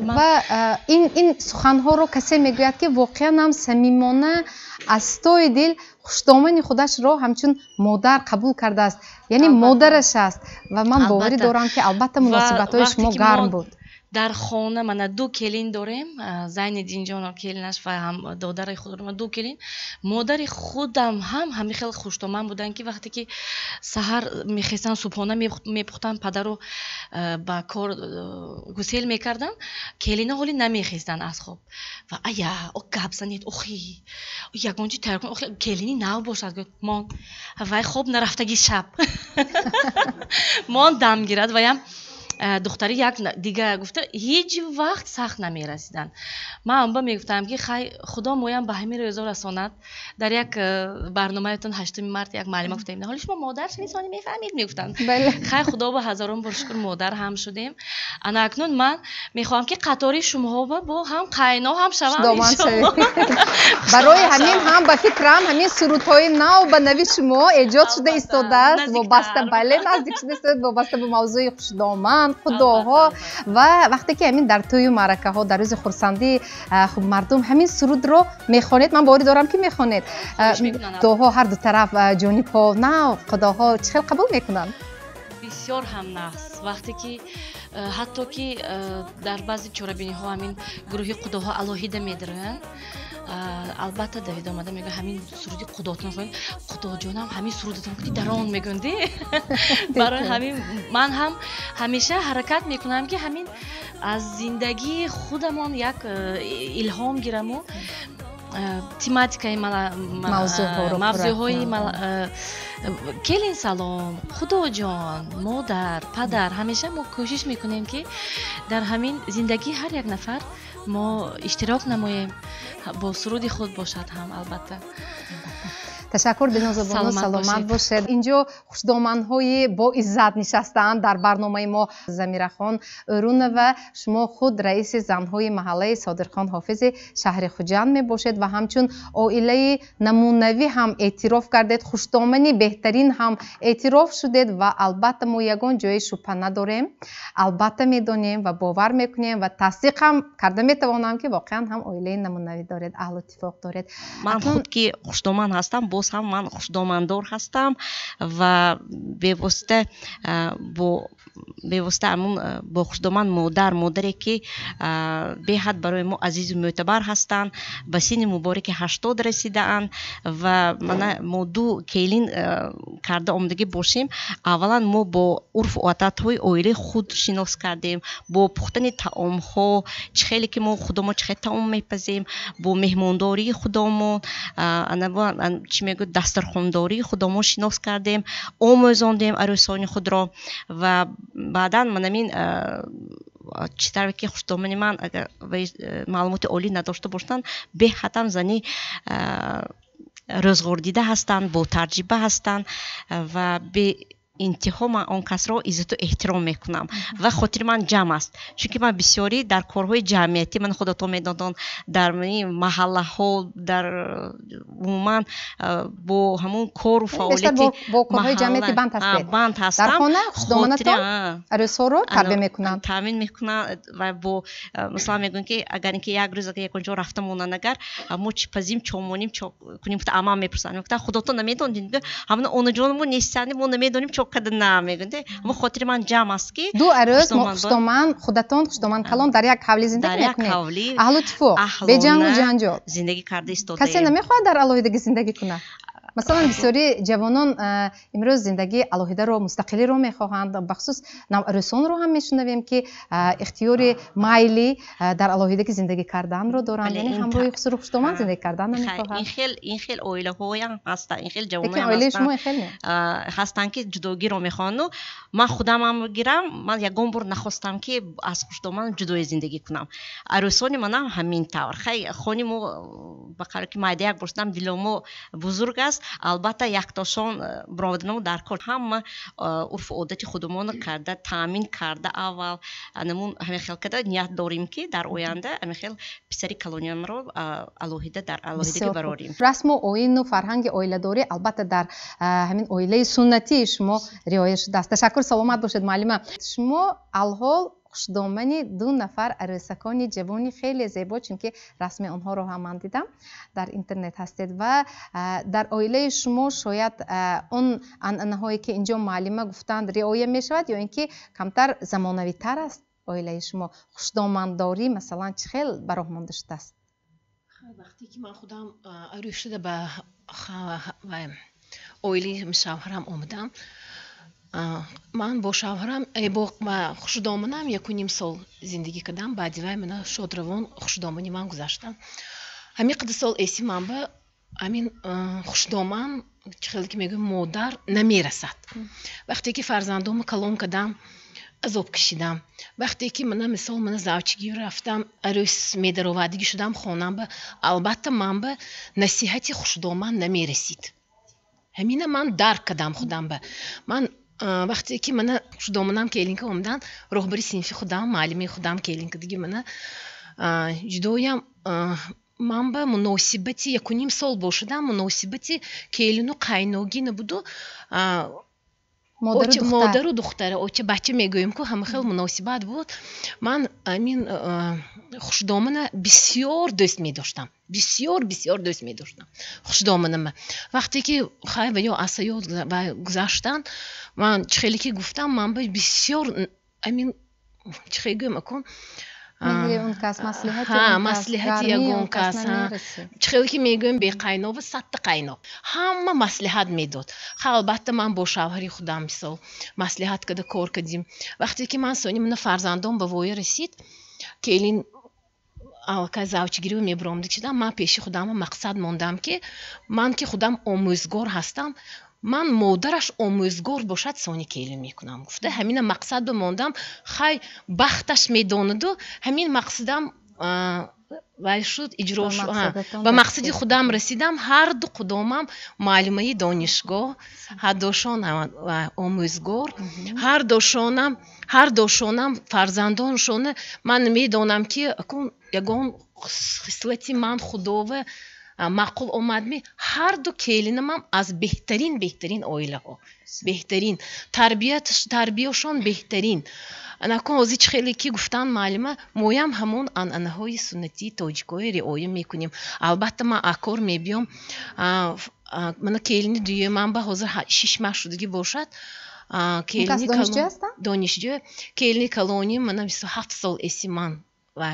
و این سخنها رو کسی میگوید که واقعا هم صمیمانه از تای دل خوشتامنی خودش رو همچون مادر قبول کرده است یعنی مادرش است و من باوری دارم که البته مناسبت های شما گرم بود. در خانه من دو کلین داریم زین جان کلینش و هم دادر خودم دو کلین مادر خودم هم خیلی خوشتامن بودن که وقتی که سحر میخواستن صبحانه میپختن پدر رو با کار گسیل میکردن کلینا حالی نمیخواستن از خواب و ایا او گپ زنید اخی یگانچی ترکون اخی کلینی نو باشد مان و خواب نرفتگی شب مان دم گیرد و هم دختری یک دیگه گفته هیچ وقت سخت نمی رسیدن. من میگفتم که خدا مویم به همین رضا رساند. در یک برنامه تون 8 مارس یک معلم گفتیم حالا شما مادر شدید سانی میفهمید میگفتن خیر خدا به هزاران بار شکر مادر هم شدیم. انا اکنون من میخوام که قطاری شما با هم قینا هم شوم برای همین هم به فکرم همین سرودهای نو به نوی شما ایجاد شده ایستاده است وابسته بله نزدیک شده است وابسته به موضوع خوشدامن خداها و وقتی که همین در توی معرکه ها در روز خرسندی خب مردم همین سرود رو میخوانید من باوری دارم که میخوانید دعاها هر دو طرف جانب ها نه خداها چه قبول میکنن بسیار هم نقص وقتی که حتی که در بعضی چورابینی ها همین گروهی خداها الهیده میدارن البته دوید آمده میگه همین سرودی خداتون خوانید خدا جانم همین سرودتون کنید در آن میگوندی برای همین من هم همیشه حرکت میکنم که همین از زندگی خودمان یک الهام گیرم و тематикаи мавзӯъҳои келин салом, худоҷон, модар, падар, ҳамеша мо кӯшиш мекунем ки дар ҳамин зиндагии ҳар як нафар мо иштирок намоем, бо суруди худ бошад ҳам албатта. ташаккур бинозобону, саломат бошед. инҷо хушдоманҳои боиззат нишастаанд дар барномаи мо. Замирахон Урунова, шумо худ раиси занҳои маҳаллаи Содирхон Ҳофизи шаҳри Хуҷанд мебошед ва ҳамчун оилаи намунавӣ ҳам эътироф кардед, хушдомани беҳтарин ҳам эътироф шудед ва албатта мо ягон ҷои шубҳа надорем. Албатта медонем ва бовар мекунем ва тасдиқ ҳам карда метавонам ки воқеан ҳам оилаи намунавӣ доред, аҳлу итtifоқ доред. ман худ ки хушдоман ҳастам, боз ҳам ман хушдомандор ҳастам ва бевосита амун бо хушдоман модаре ки беҳад барои мо азизу мӯътабар ҳастанд, ба синни мубораки 80 расидаанд ва мо ду келин карда омадагӣ бошем. аввалан мо бо урфу одатҳои оилаи худ шинос кардем, бо пухтани таомҳо, чӣ хеле ки мо худомо чӣ хеле таом мепазем, бо меҳмондории худомон, чӣ мегӯяд дастархондории худомо шинос кардем, омӯзондем арӯсони худро ва баъдан манамин чӣ тавре ки хушдомани ман агар маълумоти олӣ надошта бошанд, беҳатам зани рӯзгордида ҳастанд, бо таҷриба ҳастанд ва интиҳо ман он касро иззату эҳтиром мекунам ва хотири ман ҷамъ аст, чунки ман бисёрӣ дар корҳои ҷамъиятӣ, ман худатон медонанд, дар маҳаллаҳо, дар умуман бо ҳамун кору фаъолияти бо корҳои ҷамъияти банд ҳастед. Дар хона хушдоманатон арӯсҳоро таъмин мекунанд. Таъмин мекунанд ва бо мисалан мегӯям ки агар ки як рӯз агар якон ҷо рафта монанд, агар мо чӣ пазим чо моним чо кунем, гуфта амам мепурсанд, гуфта худотон намедонед, ҳамна онаҷонмо нестани мо намедонем чо када на мегӯянд. мо хотири ман ҷамъ аст ки ду арӯз мо хушдоман худатон хушдоман калон дар як ҳавлӣ зиндагӣ мекунед. аҳлу итифоқ, беҷангу ҷанҷол зиндагӣ карда истодаем. касе намехоҳад дар алоҳидагӣ зиндагӣ кунад? масалан бисёри ҷавонон имрӯз зиндагии алоҳидаро, мустақилиро мехоҳанд. бахусус навъарӯсонро ҳам мешунавем ки ихтиёри майли дар алоҳидагӣ зиндагӣ карданро доранд, яъне ҳамроҳи хусуру хушдоман зиндагӣ кардан намехоҳанд. ин хел оилаҳоям ҳастанд, ин хел ҷавонҳоям ҳастанд ки ҷудогиро мехоҳанд. ман худамам гирам, ман ягон бор нахостам ки аз хушдоман ҷудоӣ зиндагӣ кунам. арӯсони манам ҳамин тавр. хони мо ба қадре ки майдаяк бошдам, диломо бузург аст. албатта яктошон биродарамо дар кор ҳама урфу одати худамонро карда, таъмин карда, аввал ҳамин хел карда ният дорем ки дар оянда ҳамин хел писари калониямро алоҳида дар алоҳидагӣ барорем. расму оину фарҳанги оиладорӣ албатта дар ҳамин оилаи суннатии шумо риоя шудааст. ташаккур, саломат бошед муаллима. шумо алҳол хушдомани ду нафар арӯсакони ҷавони хеле зебо, чунки расми онҳоро ҳам ман дидам, дар интернет ҳастед ва дар оилаи шумо шояд он анъанаҳое ки инҷо муаллима гуфтанд риоя мешавад ё ин ки камтар замонавитар аст оилаи шумо? хушдомандорӣ масалан чӣ хел ба роҳ монда шудааст? вақте ки ман худам арӯз шуда ба оилаи шавҳарам омадам, ман бо шавҳарам бо хушдоманам 1.5 сол зиндагӣ кардам. баъди вай мана шодравон хушдомани ман гузашта. ҳамин қадар сол эси ман ба ҳамин хушдоман чӣ хеле ки мегӯям модар намерасад. вақте ки фарзандомо калон кардам, азоб кашидам. вақте ки мана мисол мана завчигӣ рафтам, арӯз медаровардагӣ шудам хонам, ба албатта ман ба насиҳати хушдоман намерасид. ҳамина ман дарк кардам худам. ба ман вақте ки мана хушдоманам келинка омадан, роҳбари синфи худам, муаллимаи худам келинка диги мана ҷудоям, ман ба муносибати 1.5 сол бошидам, муносибати келину қайногӣ набуду, модару духтара, оча бача мегӯем ку ҳама хел муносибат буд. ман амин хушдомана бисёр дӯст медоштам, бисёр дӯст медоштам хушдоманама. вақте ки хай ва ё асаёд гузаштан, ман чӣ хеле ки гуфтам, ман ба бисёр амин чӣ хеле гӯем акун маслиҳати ягон кас, чӣ хеле ки мегӯем беқайно ва сатта қайно ҳама маслиҳат медод. албатта ман бо шавҳари худам мисол маслиҳат када кор кардим. вақте ки ман сони мана фарзандом ба воя расид, келин алка завчгирӣ мебиромдӣ чидам ман пеши худам мақсад мондам ки ман ки худам омӯзгор ҳастам ман модараш омӯзгор бошад сони келин мекунам гуфта ҳамина мақсаду мондам хай бахташ медонаду ҳамин мақсадам вай шуд иҷро ба мақсади худам расидам ҳарду қудомам маълимаи донишгоҳ ҳардошон омӯзгор ҳардошонам фарзандоншона ман медонам ки ягон хислати ман худова маъқул омадми ҳарду келинамам аз беҳтарин оилаҳо беҳтарин тарбияшон беҳтарин накун ҳозир чӣ хеле ки гуфтан маълима моям ҳамон анъанаҳои суннатии тоҷикои риоя мекунем албатта ман акор мебиём мана келини дуюмам ба ҳозир 6 маҳ шудагӣ бошад донишҷӯ келини калони мана 27 сол эси ман ва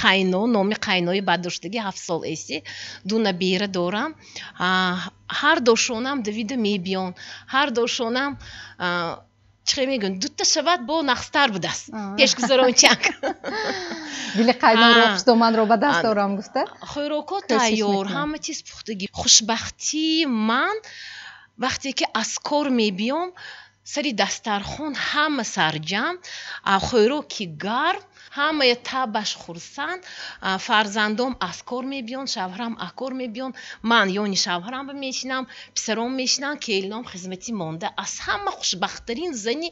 қайно номи қайнои бадоштагӣ 7 сол эси ду набира дорам ҳар дошонам давида мебиён ҳар дошонам чӣ мегӯн дута шавад бо нақстар будааст пешгузарончак дили қайноро хушдоманро ба даст дорам гуфта хӯроко тайёр ҳама чиз пухтагӣ хушбахтии ман вақте ки аз кор мебиём сари дастархон ҳама сарҷам хӯроки гарм ҳамаи табаш хурсанд фарзандом аз кор мебиён шавҳарам аз кор мебиён ман ёни шавҳарам мешинам писаром мешинам келинам хизмати монда аз ҳама хушбахттарин зани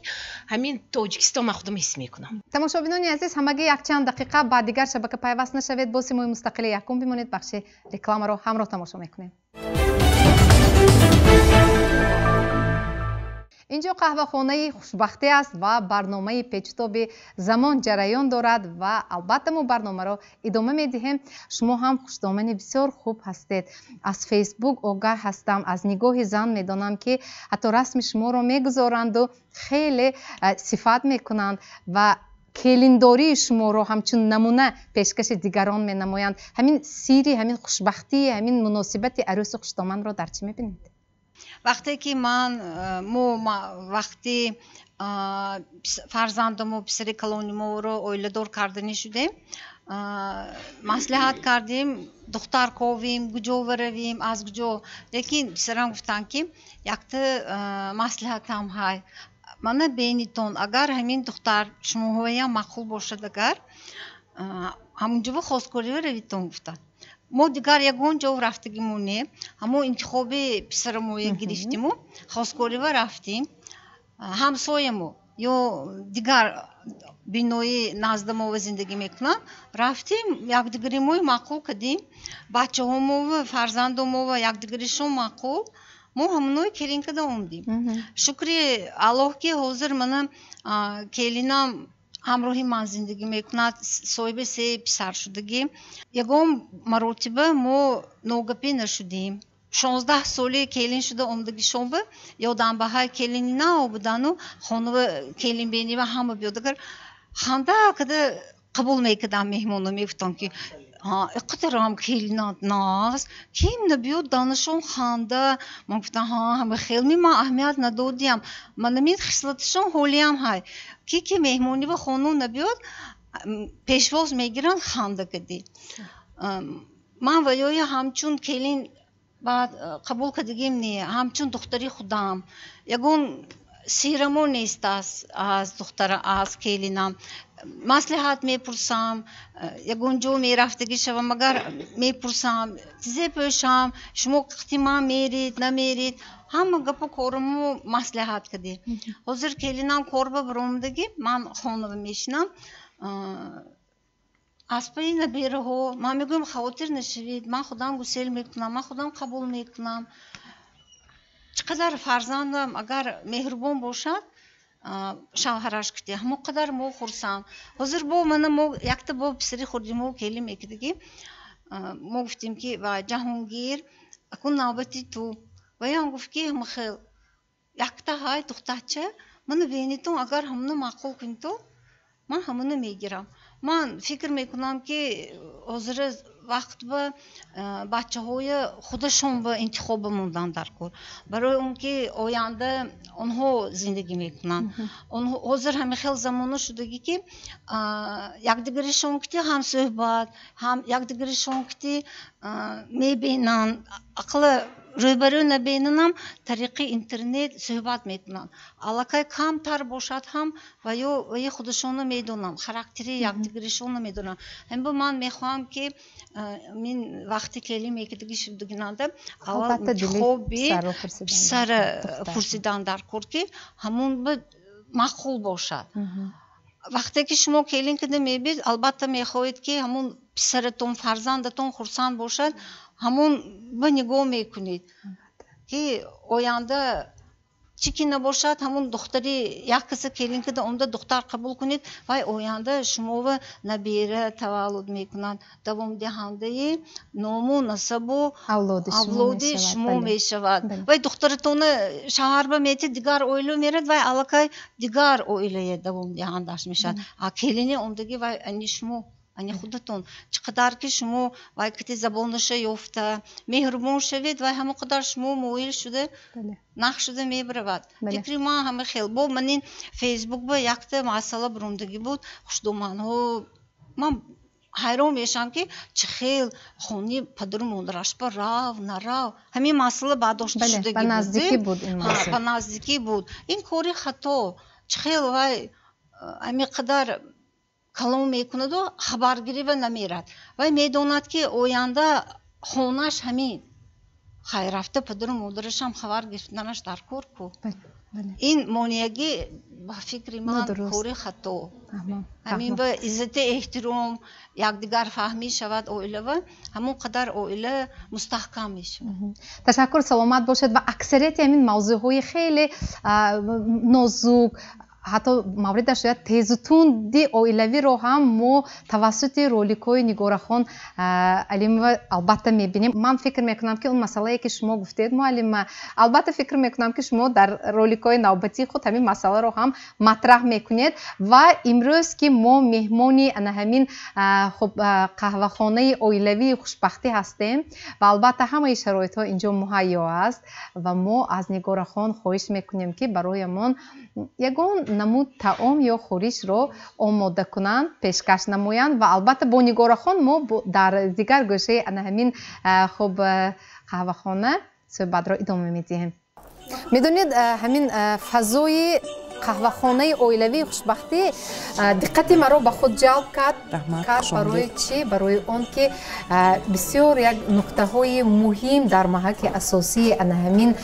ҳамин тоҷикистон ман худам ҳис мекунам тамошобинони азиз ҳамагӣ якчанд дақиқа баъд дигар шабака пайваст нашавед бо симои мустақили якум бимонед бахши рекламаро ҳамроҳ тамошо мекунем инҷо қаҳвахонаи хушбахтӣ аст ва барномаи печтоби замон ҷараён дорад ва албатта мо барномаро идома медиҳем шумо ҳам хушдомани бисёр хуб ҳастед аз фейсбук огаҳ ҳастам аз нигоҳи зан медонам ки ҳатто расми шуморо мегузоранду хеле сифат мекунанд ва келиндории шуморо ҳамчун намуна пешкаши дигарон менамоянд ҳамин сирри ҳамин хушбахтии ҳамин муносибати арӯси хушдоманро дар чӣ мебинед вақте ки вақти фарзандаму писари калониморо оиладор карданӣ шудем маслиҳат кардем духтар ковем куҷо баравем аз куҷо лекин писарам гуфтанд ки якта маслиҳатам ҳай мана бейнитон агар ҳамин духтар шумоҳоям маъқул бошад агар ҳамунҷоба хоскорива равитон гуфтанд мо дигар ягон ҷо рафтагиму не ҳамон интихоби писарамоя гирифтиму хоскорива рафтим ҳамсоямо ё дигар бинои наздамова зиндагӣ мекунанд рафтим якдигаримои маъқул кардим бачаҳомова фарзандомова якдигаришон маъқул мо ҳамонои келин када омдим шукри аллоҳ ки ҳозир мана келинам ҳамроҳи ман зиндагӣ мекунад соҳиби 3 писар шудагӣ ягон маротиба мо ногапӣ нашудем 16 соли келин шуда омдагишон ба ёдам баҳай келини нао будану хонава келинбенива ҳама биёдагар ханда када қабул мекардам меҳмона мегуфтам ки иқадарам келинат наст ким набиёд данашон ханда ман гуфтам ҳама хелми ман аҳамият надодиям манамин хислаташон ҳолиям ҳай ки меҳмонива хонум набиёд пешвоз мегиранд ханда кадӣ ман ваёя ҳамчун келин баъд қабул кардагим не ҳамчун духтари худам ягон сирамо нест аз духтара аз келинам маслиҳат мепурсам ягон ҷо мерафтагӣ шавам агар мепурсам тизе пӯшам шумо қихти ман мерид намерид ҳама гапу корамо маслиҳат кардем ҳозир келинам корба баромадагӣ ман хонава мешинам аз пайи набераҳо ман мегӯям хавотир нашавед ман худам гусел мекунам ман худам қабул мекунам чӣ қадар фарзандам агар меҳрубон бошад шавҳараш кутӣ ҳамон қадар мо хурсанд ҳозир бо мана мо якта бо писари хурдимо келин мекардагӣ мо гуфтем ки ва ҷаҳонгир акун навбати ту ваям гуфт ки ҳамахел якта ҳай духтарча мана бенитон агар ҳамна маъқул кунитон من همونو میگیرم. من فکر میکنم که حاضر وقت به بچه های خودشون به انتخاب موندن در کار، برای اون که آینده اونها زندگی میکنن. اونها حاضر همه خیلی زمانه شدگی که یکدیگرشون کتی هم صحبت، هم یکدیگرشون کتی میبینن، عقل روبرو نبینن هم طریق اینترنت صحبت میکنن. علاقه کمتر باشد هم و یا خودشون میدونن، خاراکتری یکدیگرشون میدونن. هم با من میخوام که من وقتی کلی میکردگی شدگیننده اول خوبی سر پرسیدن در کار که همون به معقول باشد. وقتی که شما کلین کده میبید البته میخواهید که همون پسرتون فرزندتون خرسند باشد، همون به نگاه میکنید که آینده چی که نباشد همون دختری یک کسی کلین کده اونده دختر قبول کنید و آینده شما و نبیره تولد میکنند، دوام دهنده نام و نسب و اولاد شما میشود و دخترتون شوهر به میتی دیگر اویلو میرد و علاقه دیگر اویله دوام دهندش میشد. کلینی اوندگی و انی شما انی خودتون چقدر که شما وقتی زبانش یافته مهربان شوید و همه قدر شما مویل شده نقش شده میبرود. فکری ما همه خیلی با من این فیسبوک با یک مسئله بروندگی بود، خوشدومان ها من حیران میشم که چه خیلی خونی پدر مادرش با راو نراو همین مسئله برداشته شدگی بود. نزدیکی بود این مسئله. نزدیکی بود. این کاری خطا چه خیلی وای همین قدر کلام میکند و خبرگیری و نمیرد و میدوند که آینده خونش همین خیر رفته پدر و مادرش هم خبر گرفتنش در کار کو. این مانیگی با فکر من کاری خطا. همین به عزت احترام یکدیگر فهمی شود اویله و همون قدر اویله مستحکم میشه. تشکر، سلامت باشد. و اکثریت همین موضوعهای خیلی نازک حتی موردش شاید تیزتون دی اویلوی رو هم ما توسط رولیکوی نگارخان علیم و البته میبینیم. من فکر میکنم که اون مسئله که شما گفتید معلم، البته فکر میکنم که شما در رولیکوی نوبتی خود همین مسئله رو هم مطرح میکنید و امروز که ما مهمانی همین خب قهوه خانه اویلوی خوشبختی هستیم و البته همه شرایط ها اینجا مهیا است و ما از نگارخان خواهش میکنیم که برایمان یگان نمود طعام یا خورش رو آماده کنند، پیشکش نمایند و البته با نگارخان ما در دیگر گوشه همین خب قهوه خانه صحبت را ادامه میدیم. میدونید همین فضای قهوه خانه اویلوی خوشبختی دقت مرا به خود جلب کرد برای چی؟ برای اون که بسیار یک نکته های مهم در محک اساسی همین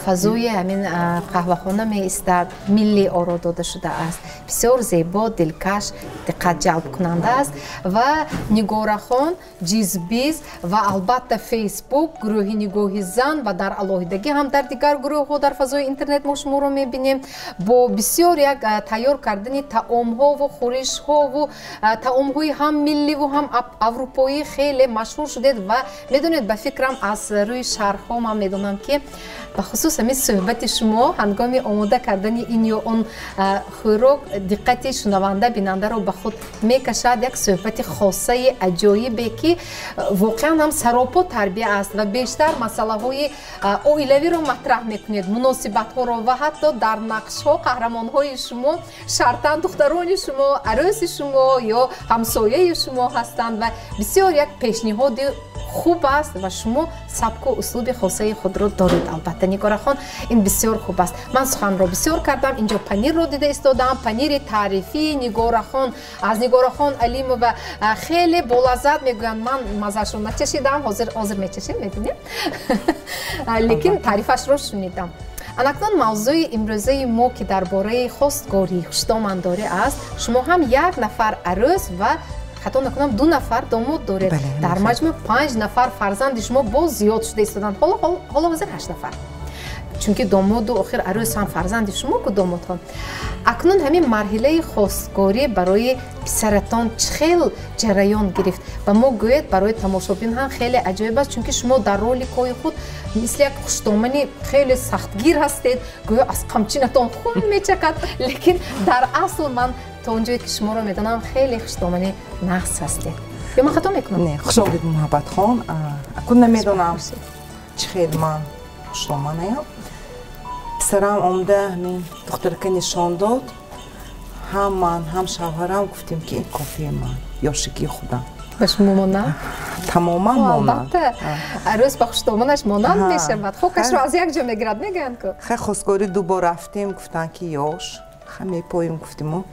فضای همین قهوه خانه می ایستد ملی آرا داده شده است. بسیار زیبا، دلکش، دقت جلب کننده است و نگارخان، جیزبیز و البته فیسبوک، گروه نگاهی زن و در علاهیدگی هم در دیگر گروه ها در فضای اینترنت ما شما رو می بینیم با بسیار یک تیار کردن طعام ها و خورش ها و طعام های هم ملی و هم اروپایی خیلی مشهور شده و میدونید به فکرم از روی شهر ها من میدونم که به خصوص همین صحبت شما هنگام آماده کردن این یا اون خوراک دقت شنونده بیننده رو به خود میکشد. یک صحبت خاصه عجایبی که واقعا هم سراپا تربیه است و بیشتر مسئله های اویلوی رو مطرح میکنید، مناسبت ها رو و حتی در نقش ها قهرمان های شما شرطاً دختران شما، عروس شما یا همسایه شما هستند و بسیار یک پیشنهاد خوب است و شما سبک و اسلوب خاصه خود را دارید. البته نگارخان این بسیار خوب است. من سخن را بسیار کردم، اینجا پنیر رو دیده استادم، پنیر تعریفی نگارخان از نگارخان علیم و خیلی بولذت میگویند. من مزهش رو نچشیدم، حاضر میچشیم میبینیم لیکن تعریفش رو شنیدم. اکنون موضوع امروزه ما که درباره خواستگاری خوشدامنداری است، شما هم یک نفر عروس و خطا نکنم 2 نفر داماد دارید. در مجموع 5 نفر فرزند شما باز زیاد شده استادند. حالا حاضر 8 نفر، چون که داماد و آخر عروس هم فرزند شما که داماد ها. اکنون همین مرحله خواستگاری برای پسرتان چخیل جریان گرفت و ما گوید برای تماشابین هم خیلی عجیب است، چون که شما در رولیکای خود مثل یک خوشدامنی خیلی سختگیر هستید، گویا از قمچینتان خون میچکد، لیکن در اصل من تا اونجایی که شما رو میدونم خیلی خوشدامنی نقص هستید یا من خطا میکنم؟ نه خوش آمدید محبت خان اکنون نمیدونم چه خیلی من خوشدامنه پسرم آمده همین دختر که نشان داد هم من هم شوهرم گفتیم که این کافی من یاشکی خودم به شما مانند؟ تماما مانند عروس با خوشدامنش مانند میشه بعد خوکش رو از یک جا میگیرد میگن که خیلی خواستگاری دوبار رفتیم گفتن که یاش همه پاییم گفتیم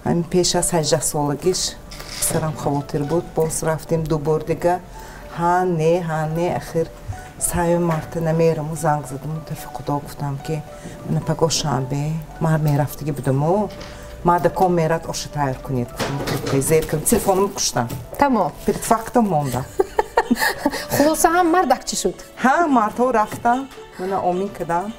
همین پیش از 18 سالگیش پسرم خواطر بود باز رفتیم دوبار دیگه ها نه اخیر 3 مرتبه نمیرم و زنگ زدم طرف خدا گفتم که من پگاه شنبه من میرفتگی بودم و ما دکم میرد آش تایر کنید گفتم زیر کردم تلفنم کشتم تمام перед فاکتم موندم خلاصه هم مردک چی شد؟ ها مرتبه رفتم من آمین کردم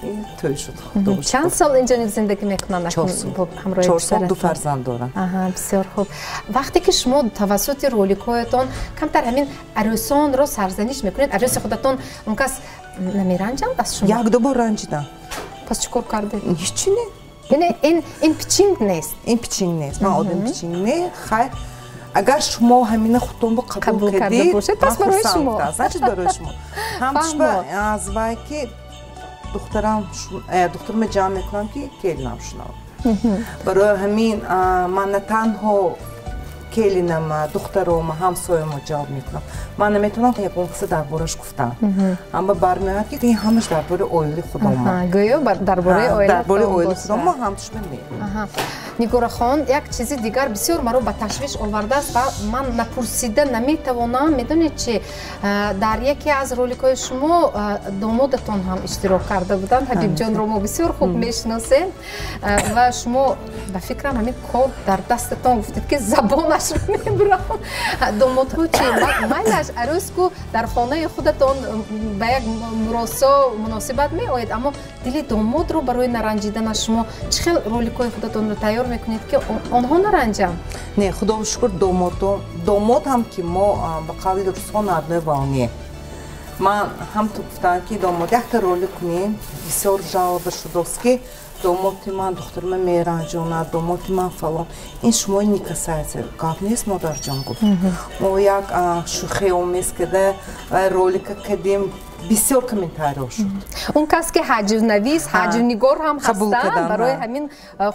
این توی شد چند سال اینجا زندگی میکنن؟ 4 سال 2 فرزند دارم بسیار خوب وقتی که شما توسط رولیکایتان کمتر همین عروسان رو سرزنش میکنید عروس خودتون اون کس نمیرنجند از شما؟ یک دو بار رنجیدم پس چیکار کردید؟ هیچی نه یعنی این پیچینگ نیست؟ این پیچینگ نیست من آدم پیچینگ نه خیر اگر شما همین خودتون رو قبول کردید پس برای شما значит برای شما همش از وقتی که دخترم جمع میکنم که کلینم شنو برای همین من نه تنها کلینم دخترم همسایه‌ام جواب میکنم من نمیتونم یک قصه دربارش گفتم اما برمیاد که این همش درباره اویل خودم گویا درباره اویل خودم همش میگم نیگورا خان یک چیزی دیگر بسیار مرا به تشویش آورده است و من نپرسیده نمیتوانم میدونید چی در یکی از رولیک‌های شما دامادتان هم اشتراک کرده بودن حبیب جان رو ما بسیار خوب میشناسیم و شما به فکرم همین کار در دستتان گفتید که زبانش رو میبرم دامادها چی میلش عروس کو در خانه خودتان به یک مراسم مناسبت میآید اما دل داماد رو برای نرنجیدن شما چه رولیک‌های خودتان رو تیار میکنید که آنها نرنجن؟ نه خدا شکر داماد هم که ما به قول رسان ادنای وانیه من هم تو گفتن که داماد یک رولی کنیم بسیار جالب شده است که داماد من دخترم میرنجاند داماد من فلان این شما نیکسایت کاف نیست مادر جان گفت ما یک شوخی آمیز کده رولی که کردیم بسیار کامنتاری شد اون کس که حجر نویس حجر نگار هم هستن برای همین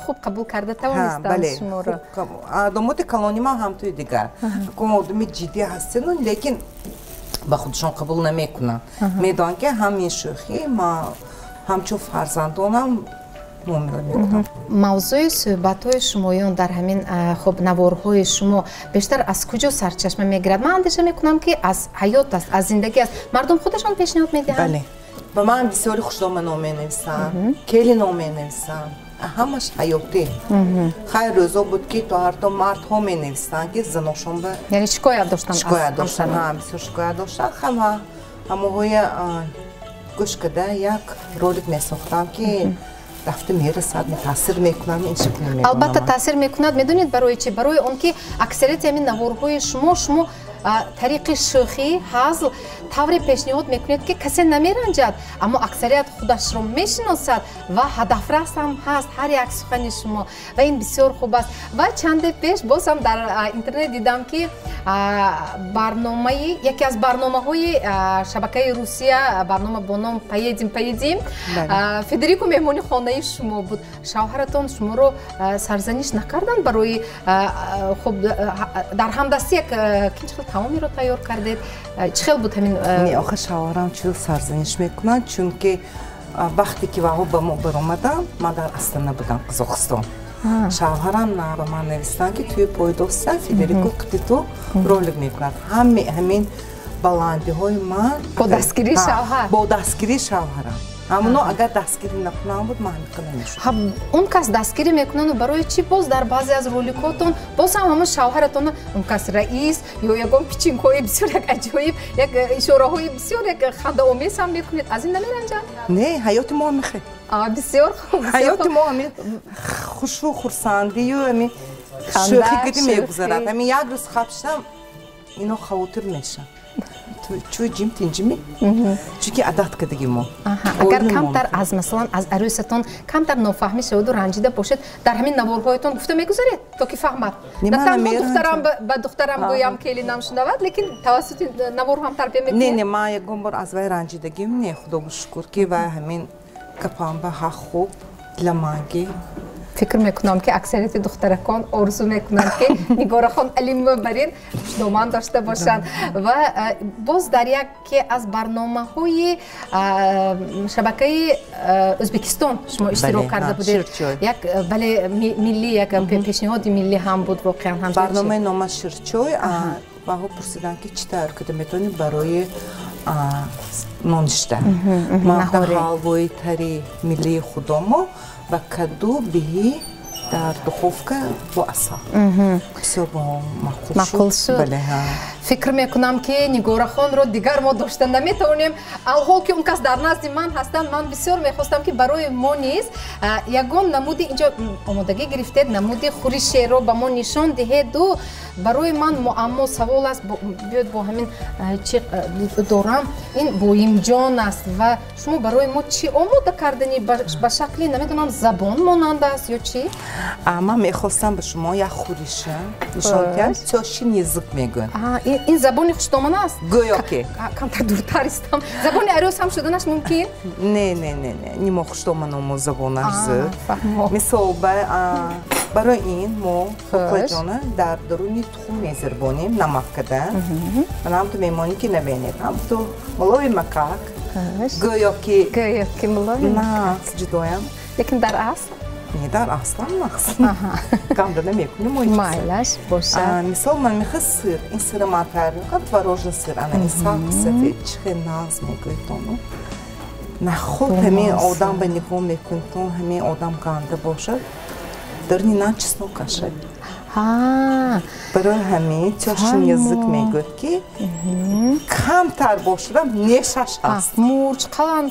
خوب قبول کرده توانستن شما رو داماد کلانی ما هم توی دیگر آدم جدی هستن لیکن با خودشان قبول نمیکنن میدونن که همین شوخی ما همچون فرزندانم معامله میکنم موضوع صحبت‌های شمایان در همین خب نوارهای شما بیشتر از کجا سرچشمه میگیرد؟ من اندیشه میکنم که از حیات است از زندگی است مردم خودشان پیشنهاد میدهند بله با من بسیاری خوشنامه نویسم کلی نامه نویسم همش حیاتی خیلی روزا بود که تو هر تا مردها می نویسن که زناشون به یعنی شکایت داشتن شکایت داشتن هم بسیار شکایت داشتن همه های گوش کده یک رولیک می ساختم که رفته میرسد تاثیر میکنم این شکلی میکنم البته تاثیر میکند میدونید برای چی برای اون که اکثریت همین نوارهای شما طریق شوخی هزل طوری پیشنهاد میکنید که کسی نمیرنجد اما اکثریت خودش رو میشناسد و هدفرس هم هست هر یک سخن شما و این بسیار خوب است و چند پیش باز هم در اینترنت دیدم که برنامه یکی از برنامه‌های شبکه روسیه برنامه با نام поедем فدریکو مهمانی خانه شما بود شوهرتون شما رو سرزنش نکردن برای خب در همدستی یک تمامی رو تیار کردید چه بود همین نه آخه شوهرم چرا سرزنش میکنن چون که وقتی که واقعا به ما برآمدم من در استانه بودم قزاقستان شوهرم به من نوشتن که توی پایداست فدریکو قطیتو رولیک میکند همین بلندی های من با دستگیری شوهر با دستگیری شوهرم همونو اگر دستگیری نکنم بود من نمیشد اون کس دستگیری میکنن و برای چی باز در بعضی از رولیکاتون باز هم همون شوهرتون اون کس رئیس یا یکم پیچینگ‌های بسیار یک عجایب یک اشاره‌های بسیار یک خنده‌آمیز هم میکنید از این نمیرنجن نه حیات ما میخه بسیار خوب حیات ما همین خوش و خرسندی و همین شوخی کردی میگذرد همین یک روز خوابشم اینا خاطر میشن چوی جیم تینجمی چونکه عادت کردیم ما اگر کمتر از مثلا از عروستون کمتر نفهمی شود و رنجیده باشد در همین نوارهایتون گفته میگذارید تا که فهمد نه تنها دخترم به دخترم گویم کلینم شنود لیکن توسط نوار هم تربیه میکنه نه ما یکم بار از وی رنجیدگیم نه خدا بشکر که و همین کپام به ها خوب لماگی فکر میکنم که اکثریت دخترکان آرزو میکنند که نگار خان علیم برین دامان داشته باشند و باز در یکی از برنامه‌های شبکه ازبکستان شما اشتراک کرده بودید یک بله ملی یک پیشنهاد ملی هم بود واقعا هم برنامه نام شیرچوی و ها پرسیدن که چی تیار کرده میتونیم برای نانشته ما در حلوای تری ملی خودمو و کدو بهی در دخوفکه با اصا بسیار با معقول شد فکر میکنم که نگار خان رو دیگر ما داشته نمیتونیم الحال که اون کس در نزد من هستن من بسیار میخواستم که برای ما نیز یگان نمودی اینجا آمادگی گرفتید نمودی خورش رو به ما نشان دهید و برای من معما سوال است بیاد با همین چی دارم این بویم جان است و شما برای ما چی آماده کردنی به شکلی نمیدونم زبان مانند است یا چی؟ من میخواستم به شما یک خورش نشان دهم چاشین یزک میگن این زبان خوشتامانه است؟ گویا که کمتر دورتر استم زبان عروس هم شدنش ممکن؟ نه نیما خوشتامانه ما زبانش زد مثال برای این ما خوکلا جانه در درونی تخم میزربانیم نمک کده من هم تو میمانی که نبینید هم تو ملوی مکاک گویا که ملوی نه جدایم لیکن در اصل؟ نه در اصلا نخص کامده نمیکنیم مایلش باشه مثال من میخواد سیر این سیر ما تریقه تواروژن سیر انا ایساق سفید چخه ناز میگویتونو نه خود همین آدم به نگاه میکنتون همین آدم گانده باشه درنی نه چیزنو کشه برای همین چاشین یزک میگوید که کمتر باشدم نیشش هست مورچ قلن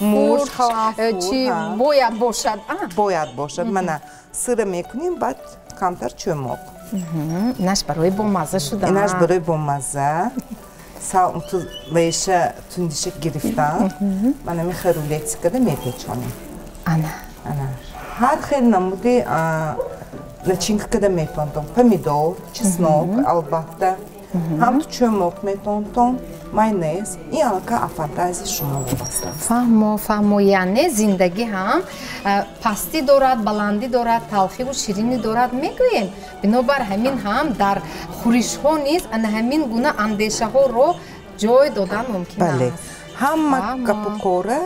چی باید باشد باید باشد من سر میکنیم بعد کمتر چوماق اینش برای بامزه شده اینش برای بامزه سال تو ویشه تندیشه گرفتم من همین خیرولیتی کده میپیچانیم هر خیلی نمودی начинка каде метонтон помидор, чеснок, албатта, هم تو چموق میتونتون ماینز این الکا فانتزی شما وابسته فهمو یعنی زندگی هم پستی دارد بلندی دارد تلخی و شیرینی دارد میگوییم بنابر همین هم در خورش ها نیز همین گونه اندیشه ها رو جای دادن ممکن است هم کپوکوره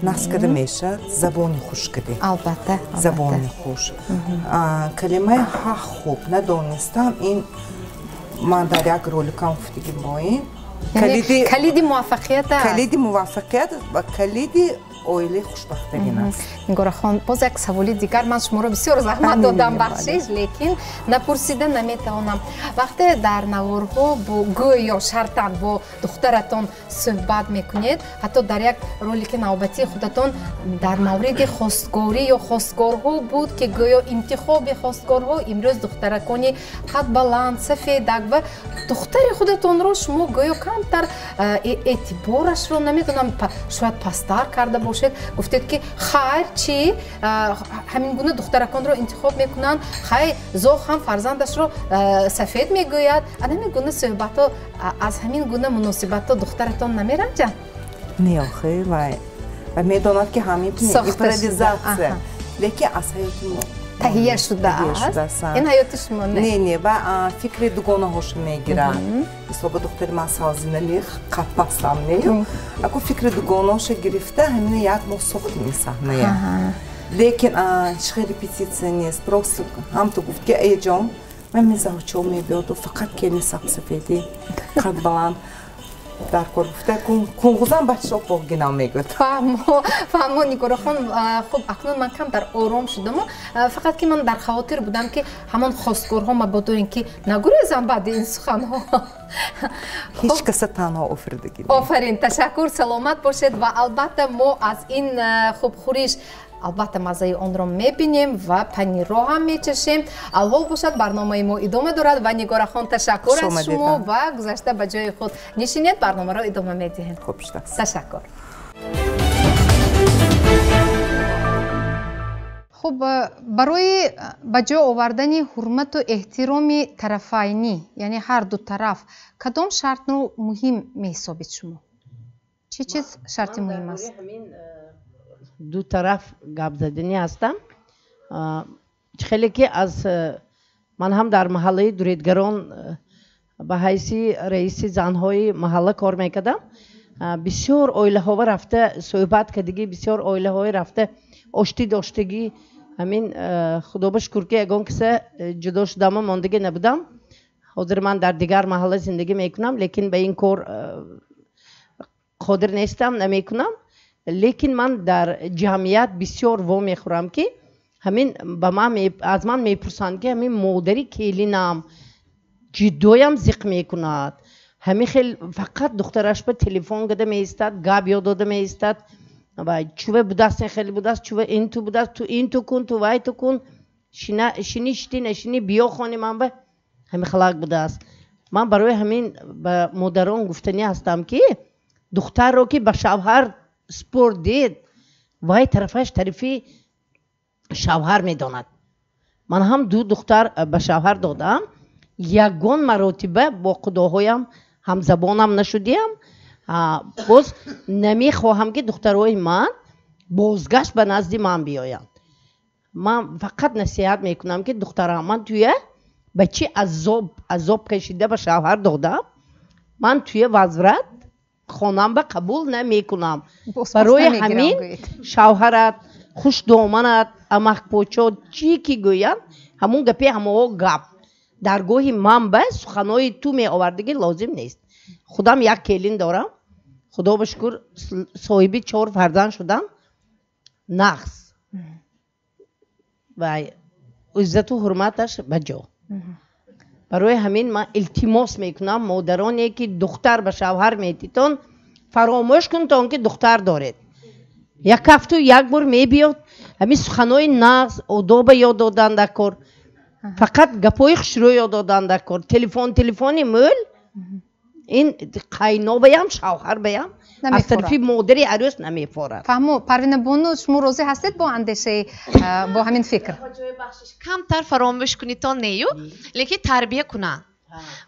ناس کده میشه زبانی خوش کده البته زبانی خوش کلمه ها خوب ندانستم این من در یک رولکم گفتگی بایم کلید موفقیت است کلید موفقیت و کلید اویلی خوشبختگی است نگار خان باز یک سوالی دیگر من شما رو بسیار زحمت دادم بخشش لیکن نپرسیده نمیتوانم وقتی در نوارها با گوی یا شرطاً با دخترتان صحبت میکنید حتی در یک رولیک نوبتی خودتان در مورد خواستگاری یا خواستگارها بود که گویا انتخاب خواستگارها امروز دخترکانی قد بلند سفیدک و دختر خودتان رو شما گویا کمتر اعتبارش رو نمیدونم شاید پستر کرده باشید گفتید که خیر چی همین گونه دخترکان رو انتخاب میکنن خیر زوج هم فرزندش رو سفید میگوید همین گونه صحبت ها از همین گونه مناسبت ها دخترتان نمیرنجن نه آخه و میداند که همین پردیزاتیه لیکن از حیاتون تهیه شده است این حیات شما نه و فکر دوگانه هاش میگیرن مثلا دختر من سازینه قطبستم نه اکو فکر دوگانه هاش گرفته همین یک نوع سخت میسهمه لیکن چه ریپیتیسیون نیست پروست هم تو گفت که ای جان من میزه چون میبیاد و فقط کلی سب سفیدی قد بلند در کار گفته کنگوزم بچه ها باگینا میگود فهمو نگار خان خب اکنون من کم در آرام شدم فقط که من در خواطر بودم که همان خواستگارها مبادا اینکه نگریزم بعد این سخن ها هیچ کس تنها آفریدگی آفرین تشکر سلامت باشید و البته ما از این خوب خورش албатта маззаи онро мебинем ва панирро ҳам мечашем. Алҳол бошад, барномаи мо идома дорад ва Нигорахон ташаккур аз шумо ва гузашта ба ҷои худ нишинед. Барномаро идома медиҳем. Ташаккур. хуб, барои ба ҷо овардани ҳурмату эҳтироми тарафайнӣ, яъне ҳар ду тараф, кадом шартро муҳим меҳисобед шумо? чӣ чиз шарти муҳим аст? ду тараф гап задани ҳастам. хеле ки аз ман ҳам дар маҳаллаи дуредгарон ба ҳайси раиси занҳои маҳалла кор мекардам. бисёр оилаҳова рафта суҳбат кардагӣ, бисёр оилаҳое рафта ошти доштагӣ. ҳамин худо ба шукр ки ягон киса ҷудо шудама мондагӣ набудам. ҳозир ман дар дигар маҳалла зиндагӣ мекунам, лекин ба ин кор қодир нестам, намекунам. лекин ман дар ҷамъият бисёр во мехӯрам ки ҳамин ба ман аз ман мепурсанд ки ҳамин модари келинам ҷудоям зиқ мекунад. ҳамин хел фақат духтараш ба телефон гада меистад, гап ёд дода меистад. чува будаст, хеле будаст, чува ин ту будаст, ту ин ту кун, ту вай ту кун, шини шити нашини биё хони ман ба ҳамин халак будаст. ман барои ҳамин ба модарон гуфтанӣ ҳастам ки духтарро ки ба шавҳар спор дид, вай тарафаш тарафи шавҳар медонад. ман ҳам ду духтар ба шавҳар додам. ягон маротиба бо худоҳоям ҳамзабонам нашудиам. боз намехоҳам ки духтарои ман бозгашт ба назди ман биёянд. ман фақат насиҳат мекунам ки духтарам ман туя ба чӣ азоб кашида ба шавҳар додам. ман туя вазрат хонам ба қабул намекунам. барои ҳамин шавҳарат, хушдоманат, амақпочо чӣ ки гӯянд, ҳамун гапи ҳамаҳо гап. дар гоҳи ман ба суханои ту меовардагӣ лозим нест. худам як келин дорам. худо ба шукр соҳиби 4 фарзанд шудам. нағз ва иззату ҳурматаш ба ҷо. барои ҳамин ман илтимос мекунам модароне ки духтар ба шавҳар метитон, фаромӯш кунтон ки духтар доред. як ҳафту як бор мебиёд, ҳамин суханои нағз, одоба ёд додан дар кор, фақат гапои хушрӯ ёд додан дар кор, телефони мӯл, ин қайнобаям шавҳарбаям аз тарафи модари арӯс намефорад. фаҳмо, Парвина Бону, шумо розӣ ҳастед бо андешаи бо ҳамин фикр? камтар фаромӯш кунитон нею, лекин тарбия кунанд.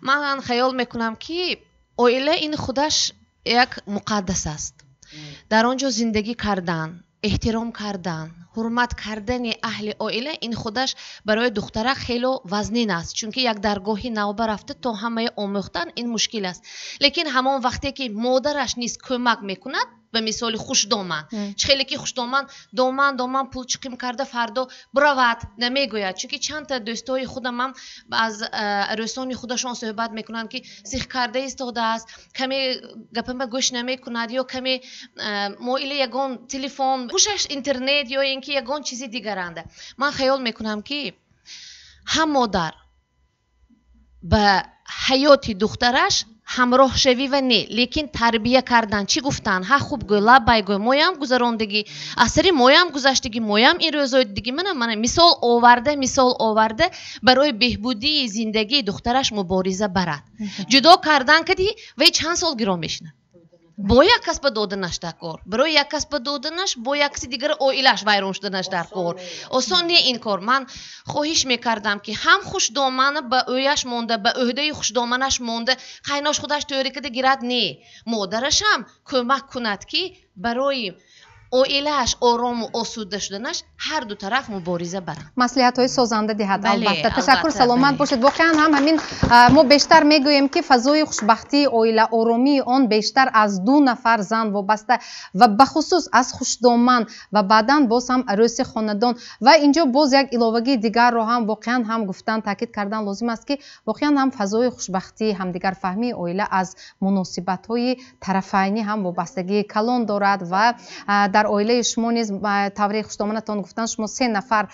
ман хаёл мекунам ки оила ин худаш як муқаддас аст. дар он ҷо зиндагӣ кардан, эҳтиром кардан, ҳурмат кардани аҳли оила ин худаш барои духтара хело вазнин аст, чунки як даргоҳи навба рафта то ҳамаи омӯхтан ин мушкил аст. лекин ҳамон вақте ки модараш низ кӯмак мекунад, ба мисоли хушдоман, чӣ хеле ки хушдоман доман пул чиқим карда фардо биравад намегӯяд, чунки чандта дӯстои худамам аз арӯсони худашон суҳбат мекунанд ки сих карда истодааст, каме гапама гӯш намекунад ё каме моили ягон телефон гӯшаш интернет ё ин ки ягон чизи дигаранда. ман хаёл мекунам ки ҳам модар ба ҳаёти духтараш ҳамроҳшавӣ ва не, лекин тарбия кардан. чӣ гуфтан? ҳа хуб гӯй, лаббай гӯй, моям гузарондагӣ, асари моям гузаштагӣ, моям ин рӯзоидагӣ, мана мисол оварда барои беҳбудии зиндагии духтараш мубориза барад. ҷудо кардан кади вай чанд сол гиро мешинад. бо як кас ба доданаш дар кор, барои як кас ба доданаш бо як каси дигар оилаш вайрон шуданаш дар кор. осон не ин кор. ман хоҳиш мекардам ки ҳам хушдомана ба ӯяш монда, ба ӯҳдаи хушдоманаш монда, қайнош худаш тӯёрӣ када гирад, не, модарашам кӯмак кунад ки барои оилааш орому осуда шуданаш ҳар ду тараф мубориза баранд. маслиҳатҳои созанда диҳад. албатта ташаккур, саломат бошед. воқеан ҳам ҳамин мо бештар мегӯем ки фазои хушбахтии оила, оромии он бештар аз 2 нафар зан вобаста ва бахусус аз хушдоман ва баъдан боз ҳам арӯси хонадон. ва инҷо боз як иловагии дигарро ҳам воқеан ҳам гуфтан, таъкид кардан лозим аст ки воқеан ҳам фазои хушбахтии ҳамдигарфаҳмии оила аз муносибатҳои тарафайнӣ ҳам вобастагии калон дорад ва дар дар оилаи шумо низ таври хушдоманатон гуфтан шумо 3 нафар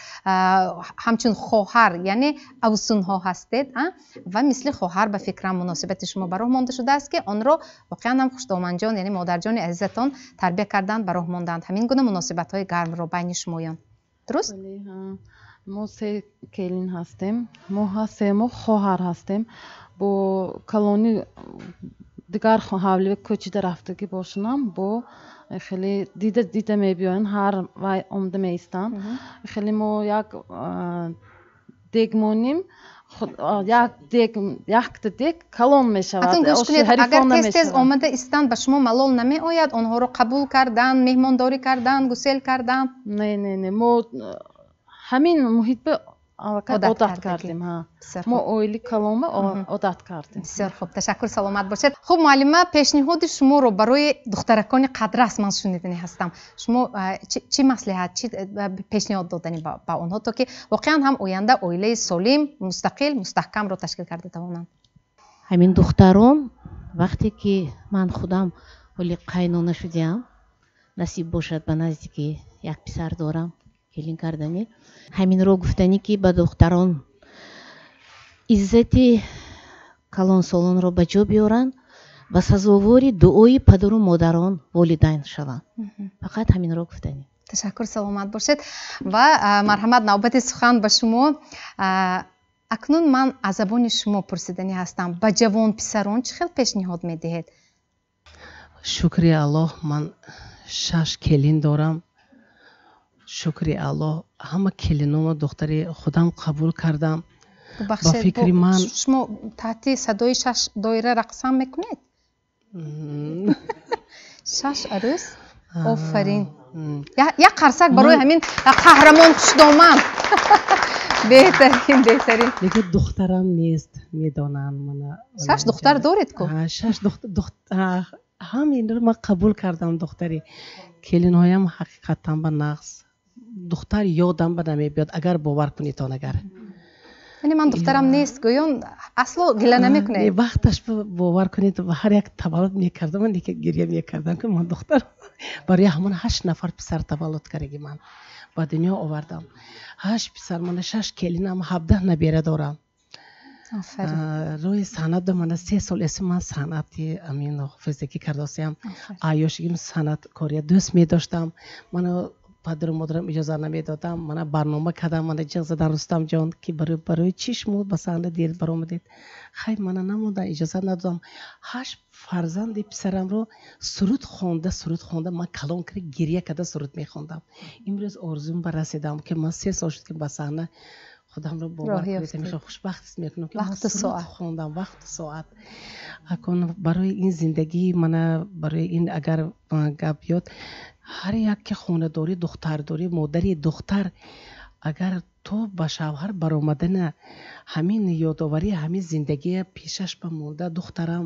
ҳамчун хоҳар яъне авсунҳо ҳастед ва мисли хоҳар ба фикрам муносибати шумо ба роҳ монда шудааст ки онро воқеан ҳам хушдоманҷон яъне модарҷони азизатон тарбия карданд ба роҳ монданд ҳамин гуна муносибатҳои гармро байни шумоён дуруст мо 3 келин ҳастем мо ҳастему хоҳар ҳастем бо калони дигар ҳавли кӯчида рафтагӣ бошунам бо хеле дида мебиёянд ҳар вай омда меистанд хеле мо як дег моним якта дег калон мешавад агар тез омада истанд ба шумо малол намеояд онҳоро қабул кардан меҳмондорӣ кардан гусел кардан не мо ҳамин муҳитба одат кардем мо оили калома одат кардем бисёр хуб ташаккур саломат бошед хуб муаллима пешниҳоди шуморо барои духтаракони қадрас ман шунидани ҳастам шумо чӣ маслиҳат чӣ пешниҳод додани ба онҳо то ки воқеан ҳам оянда оилаи солим мустақил мустаҳкамро ташкил карда тавонанд ҳамин духтарон вақте ки ман худам ҳоли қайнона шудиам насиб бошад ба наздики як писар дорам келин кардани ҳаминро гуфтанӣ ки ба духтарон иззати калонсолонро ба ҷо биёранд ва сазовори дуои падару модарон волидайн шаванд фақат ҳаминро гуфтанӣ ташаккур саломат бошед ва марҳамат навбати сухан ба шумо акнун ман аз забони шумо пурсиданӣ ҳастам ба ҷавон писарон чӣ хел пешниҳод медиҳед шукри аллоҳ ман 6 келин дорам шукри аллоҳ ҳама келинома духтари худам қабул кардам ба фикри ман шумо таҳти садои 6 доира рақсам мекунед 6 арӯз офарин як қарсак барои ҳамин қаҳрамон хушдоман беҳтарин дигар духтарам нест медонанд мана 6 духтар доред ку 6 духтар ҳаминро ман қабул кардам духтари келинҳоям ҳақиқатан ба нағз духтар ёдам ба намебиёд агар бовар кунитон агар яъне ман духтарам нест гӯён асло гила намекунед вақташ бовар кунед ҳар як таваллуд мекардам ман дика гирья мекардам ки ман духтар барои ҳамон 8 нафар писар таваллуд кардаги ман ба дунё овардам 8 писар мана 6 келинам 17 набера дорам рӯи санъат мана 3 сол эс ман санъати амин физикӣ кардосиям айёшигим санъаткория дӯст медоштам мана падару модарам иҷоза намедодам мана барнома кардам мана ҷиғ задан рустам ҷон ки барои чӣ шумо ба саҳна дер баромадед хай мана намонда иҷоза надодам 8 фарзанди писарамро суруд хонда ман калон кирда гирья карда суруд мехондам имрӯз орзуам ба расидам ки ман 3 сол шуд ки ба саҳна худамро бовар кунед хушбахт ҳис мекунам ки вақту соат хондам вақту соат акун барои ин зиндагӣ мана барои ин агар гап биёд ҳар як ки хонадорӣ духтардорӣ модари духтар агар то ба шавҳар баромадана ҳамин ёдоварӣ ҳамин зиндагия пешаш ба монда духтарам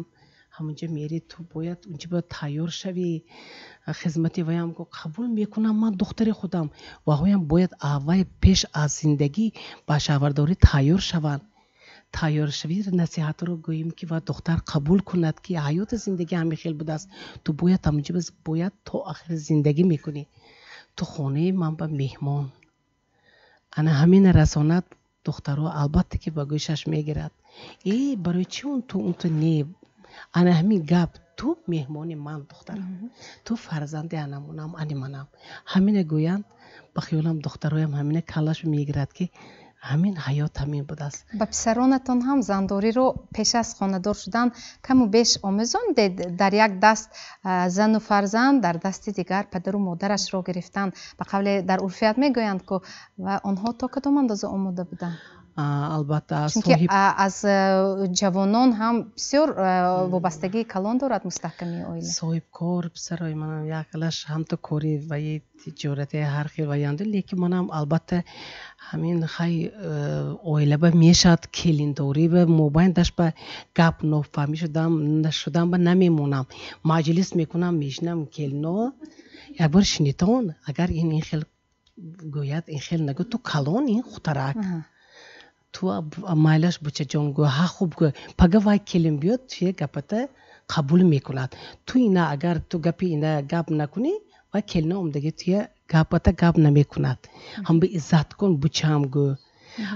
ҳамунҷа мери ту бояд унҷа бояд тайёр шавӣ хизмати ваям қабул мекунам ман духтари худам ва ҳоям бояд аввай пеш аз зиндагӣ ба шавҳардорӣ тайёр шаванд тайёршавӣ насиҳатро гӯем ки ва духтар қабул кунад ки ҳаёти зиндагӣ ҳамин хел будааст ту бояд ҳамунҷа бояд то охири зиндагӣ мекунӣ ту хонаи ман ба меҳмон ана ҳамин расонат духтаро албатта ки ба гӯшаш мегирад барои чӣ ту не ана ҳамин гап ту меҳмони ман духтар ту фарзанди анамонам ани манам ҳамина гӯянд ба хиёлам духтароям ҳамина калаш мегирад ки ҳамин ҳаёт ҳамин будааст ба писаронатон ҳам зандориро пеш аз хонадор шудан каму беш омӯзондед дар як даст зану фарзанд дар дасти дигар падару модарашро гирифтан ба қавле дар урфият мегӯянд ку ва онҳо то кадом андоза омода буданд албатта чунки аз ҷавонон ҳам бисёр вобастагии калон дорад мустаҳками оила соҳибкор писарои манам якалаш ҳамто кори ваи тиҷорати ҳар хел ваянду лекин манам албатта ҳамин хай оилаба мешавад келиндорӣ ба мобайндаш ба гап нофаҳмӣ шудам ба намемонам маҷлис мекунам мешинам келино якбор шинитон агар ин хел гӯяд ин хел нагӯ ту калон ин хутарак ту майлаш буча ҷон гӯ ҳа хуб гӯ пага вай келин биёд туя гапата қабул мекунад ту ина агар ту гапи ина гап накунӣ و کلینه اومدگی توی گپ نمیکند هم به عزت کن بچم گو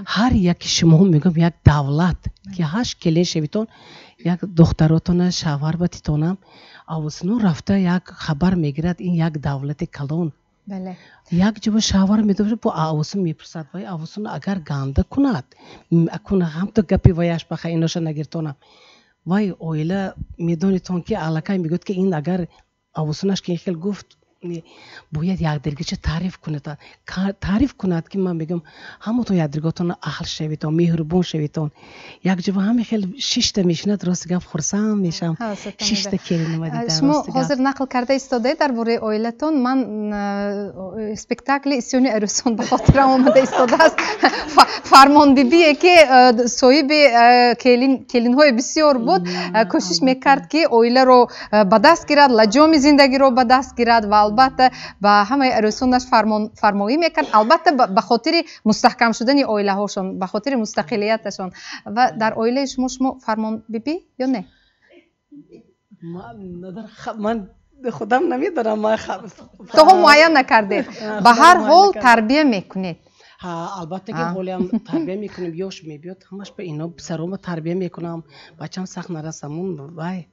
هر یکی شما میگم یک دولت که هاش کلی شویتون یک دختراتون شوهر بتیتونم اوسنو رفته یک خبر میگیرد این یک دولت کلون بله یک جب شوهر میدوشه با اوسن میپرسد وای اوسن اگر گنده کند اکنه هم تو گپی وایش بخه ایناشو نگیرتونم وای اویله میدونیتون که علاقه میگوید که این اگر اوسنش که خیلی گفت باید یک درگیچه تعریف کند که من بگم همونتون یک درگاتون اهل شویتون مهربون شویتون یک جبه همه خیلی شیشته میشند راست گفت خرسان میشم شیشته کلینه دیدم شما حاضر نقل کرده ایستاده در باره اویلتون من اسپکتاکل اسیونی ارسون به خاطر آمده ایستاده است فرمان بیبیه که صاحب کلین های بسیار بود کوشش میکرد که اویله رو به دست گیرد لجام زندگی رو به دست گیرد و البته با همه ارسونش فرمایی میکرد البته به خاطر مستحکم شدن اویله هاشون به خاطر مستقلیتشون و در اویله شما فرمان بیبی یا نه من خودم نمیدارم تو هم معین نکردید به هر حال تربیه میکنید البته که حالی هم تربیه میکنیم یوش میبیاد همش به اینا سرم تربیه میکنم بچم سخت نرسمون وای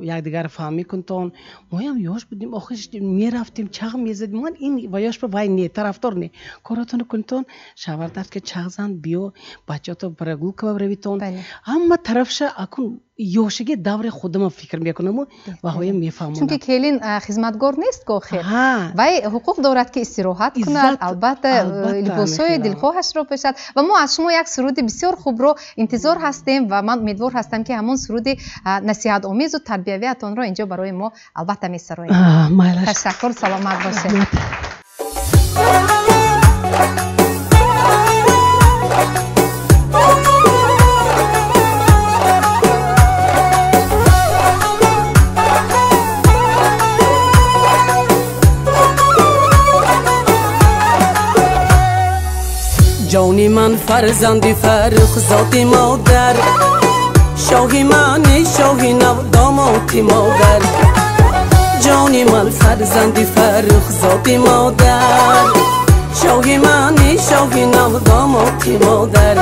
یک دیگر فهمی کنتون ما هم یوش بودیم آخرش میرفتیم چغ میزدیم من این وایاش به وای نه طرفدار نه کاراتون کنتون شاور داد که چغ زن بیو بچه تو برگو که برویتون اما طرفش اکن یوشگی دور خودم فکر میکنم و هایم میفهمم چون که کلین خدمتگار نیست گوخه وای حقوق دارد که استراحت کند البته لباسای دلخواهش رو بپوشد و ما از شما یک سرود بسیار خوب رو انتظار هستیم و من امیدوار هستم که همون سرود نصیحت آمیز و تربیویتون رو اینجا برای ما البته میسراییم تشکر سلامت باشید جانی من فرزندی فرخ ذاتی مادر شاهی من شاهی نو داماتی مادر جانی من فرزندی فرخ ذاتی مادر شاهی من شاهی نو داماتی مادر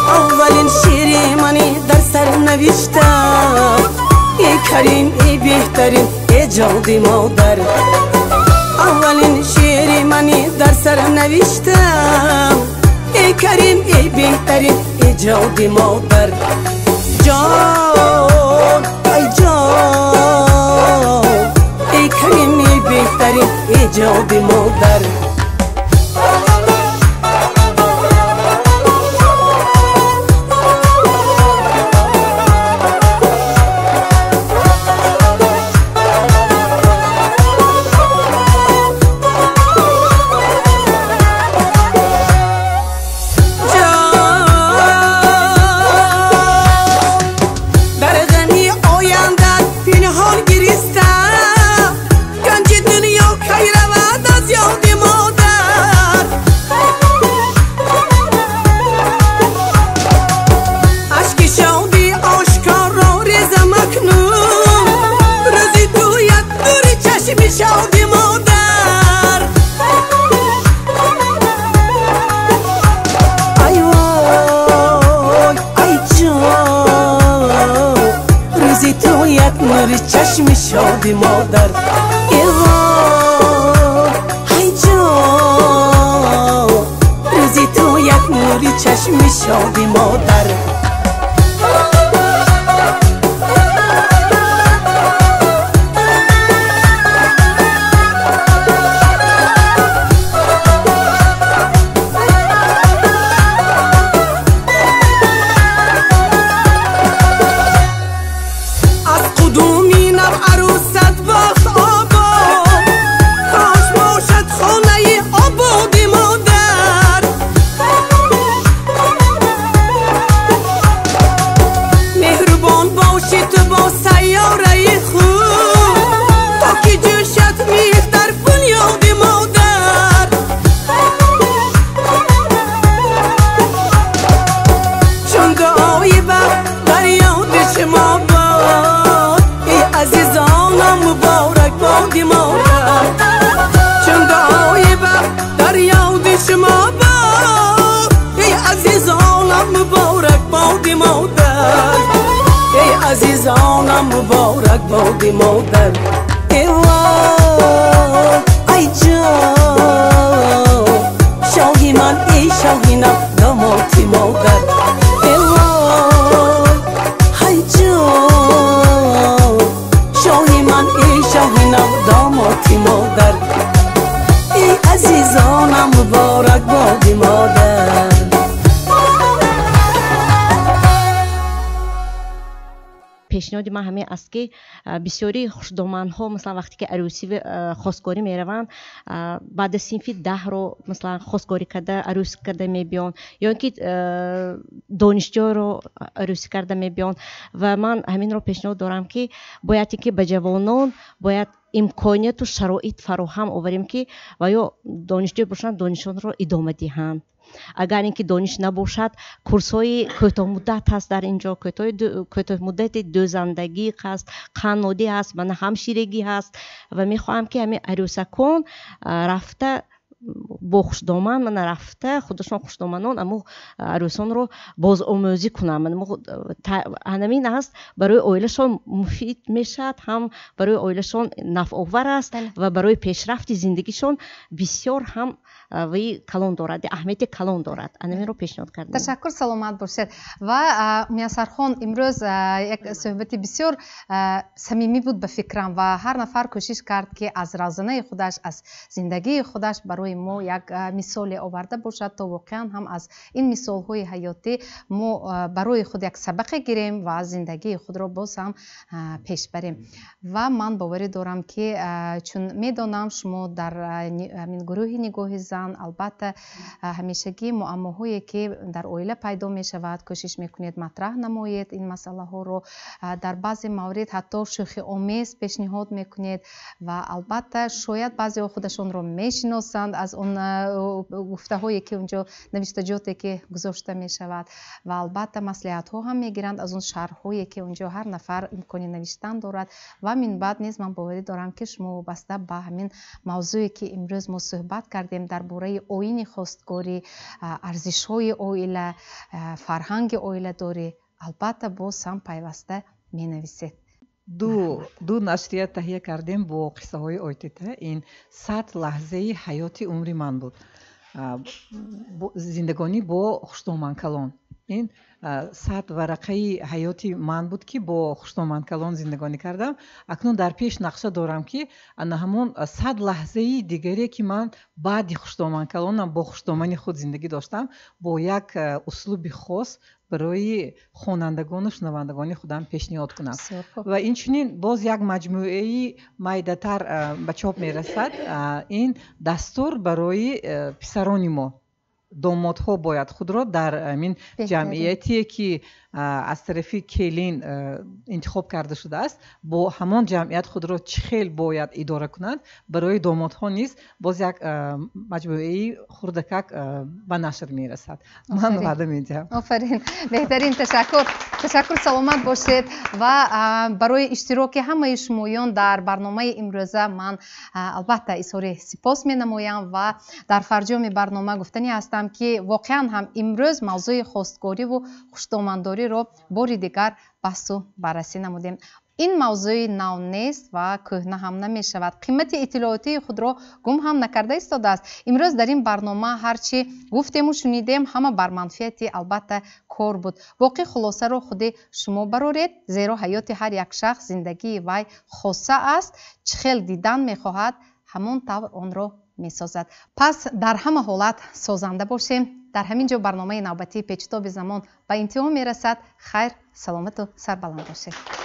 اولین شیری منی در سر نوشتم ای کریم ای بهترین ای جادی مادر اولین شیری منی در سر نوشتم ای کریم ای بهترین ای جادی مادر جان ای جان ای کریم ای بهترین ای جادی مادر چشم شادی مادر ای جان روزی تو یک نوری چشم شادی مادر مبارک بادی مادر ایوان ای جان شاهی من ای شاهینم دامادی مادر ایوان ای جان شاهی من ای شاهینم دامادی مادر ای عزیزانم مبارک بادی مادر پیشنهاد من همین است که بسیاری خوشدامنها مثلا وقتی که عروسی و خواستگاری میروند بعد صنفی 10 رو مثلا خواستگاری کرده عروسی کرده میبیان یا اینکه دانشجو رو عروسی کرده میبیان و من همین رو پیشنهاد دارم که باید که به جوانان باید امکانیت و شرایط فراهم آوریم که و یا دانشجو باشند دانششون رو ادامه دهند اگر اینکه دانش نباشد کورس‌های کوتاه مدت هست در اینجا کوتاه مدت دوزندگی هست قنادی هست من همشیرگی هست و میخواهم که همین عروسکان رفته با خوشدامن من رفته خودشون خوشدامنان اما عروسان رو باز آموزی کنم همین است برای اویلشون مفید میشد هم برای اویلشون نفع آور است و برای پیشرفت زندگیشون بسیار هم وی کلان دارد اهمیت کلان دارد همین رو پیشنهاد کردم تشکر سلامت باشید و میاسر خان امروز یک صحبت بسیار صمیمی بود به فکرم و هر نفر کوشش کرد که از رازنه خودش از زندگی خودش برای ما یک مثال آورده باشد تا واقعا هم از این مثال های حیاتی ما برای خود یک سبق گیریم و زندگی خود را باز هم پیش بریم و من باوری دارم که چون میدانم شما در همین گروه نگاه زن البته همیشگی معماهایی که در اویله پیدا می شود کوشش میکنید مطرح نمایید این مسئله ها رو در بعضی موارد حتی شوخی آمیز پیشنهاد میکنید و البته شاید بعضی خودشون رو میشناسند از اون گفته هایی که اونجا نوشتجاتی که گذاشته می شود و البته مصلحت ها هم میگیرند از اون شرح هایی که اونجا هر نفر امکانی نوشتن دارد و من بعد نیز من باوری دارم که شما بسته با همین موضوعی که امروز ما صحبت کردیم در باره آیین خواستگاری ارزش های اویله فرهنگ اویله داری البته باز هم پیوسته می نویسید دو نشریه تهیه کردیم با قصه های آیتیته این 100 لحظه حیات عمری من بود زندگانی با خوشدامن کلان این 100 ورقه حیاتی من بود که با خوشدامن کلان زندگانی کردم اکنون در پیش نقشه دارم که همون 100 لحظه دیگری که من بعد خوشدامن کلانم با خوشدامنی خود زندگی داشتم با یک اسلوب خاص برای خوانندگان و شنوندگان خودم پیشنهاد کنم و این چنین باز یک مجموعه مایده‌تر به چاپ میرسد این دستور برای پسران ما دامادها باید خود را در این جمعیتی که از طرف کلین انتخاب کرده شده است با همان جمعیت خود را چخیل باید اداره کنند برای دامادها نیز باز یک مجموعه خردکک به نشر میرسد من وعده میدهم آفرین بهترین تشکر سلامت باشید و برای اشتراک همه شمایان در برنامه امروزه من البته اظهار سپاس می نمایم و در فرجام برنامه گفتنی هستم که واقعا هم امروز موضوع خواستگاری و خوشدامنداری رو باری دیگر بحث و بررسی نمودیم این موضوع نو نیست و کهنه هم نمی شود قیمت اطلاعاتی خود را گم هم نکرده ایستاده است امروز در این برنامه هرچی گفتیم و شنیدیم همه بر منفعت البته کار بود باقی خلاصه رو خود شما برارید زیرا حیات هر یک شخص زندگی وی خاصه است چخیل دیدن می خواهد همون طور آن را می سازد پس در همه حالت سازنده باشیم در همین جا برنامه نوبتی پیچتاب زمان به انتها می رسد خیر سلامت و سربلند باشید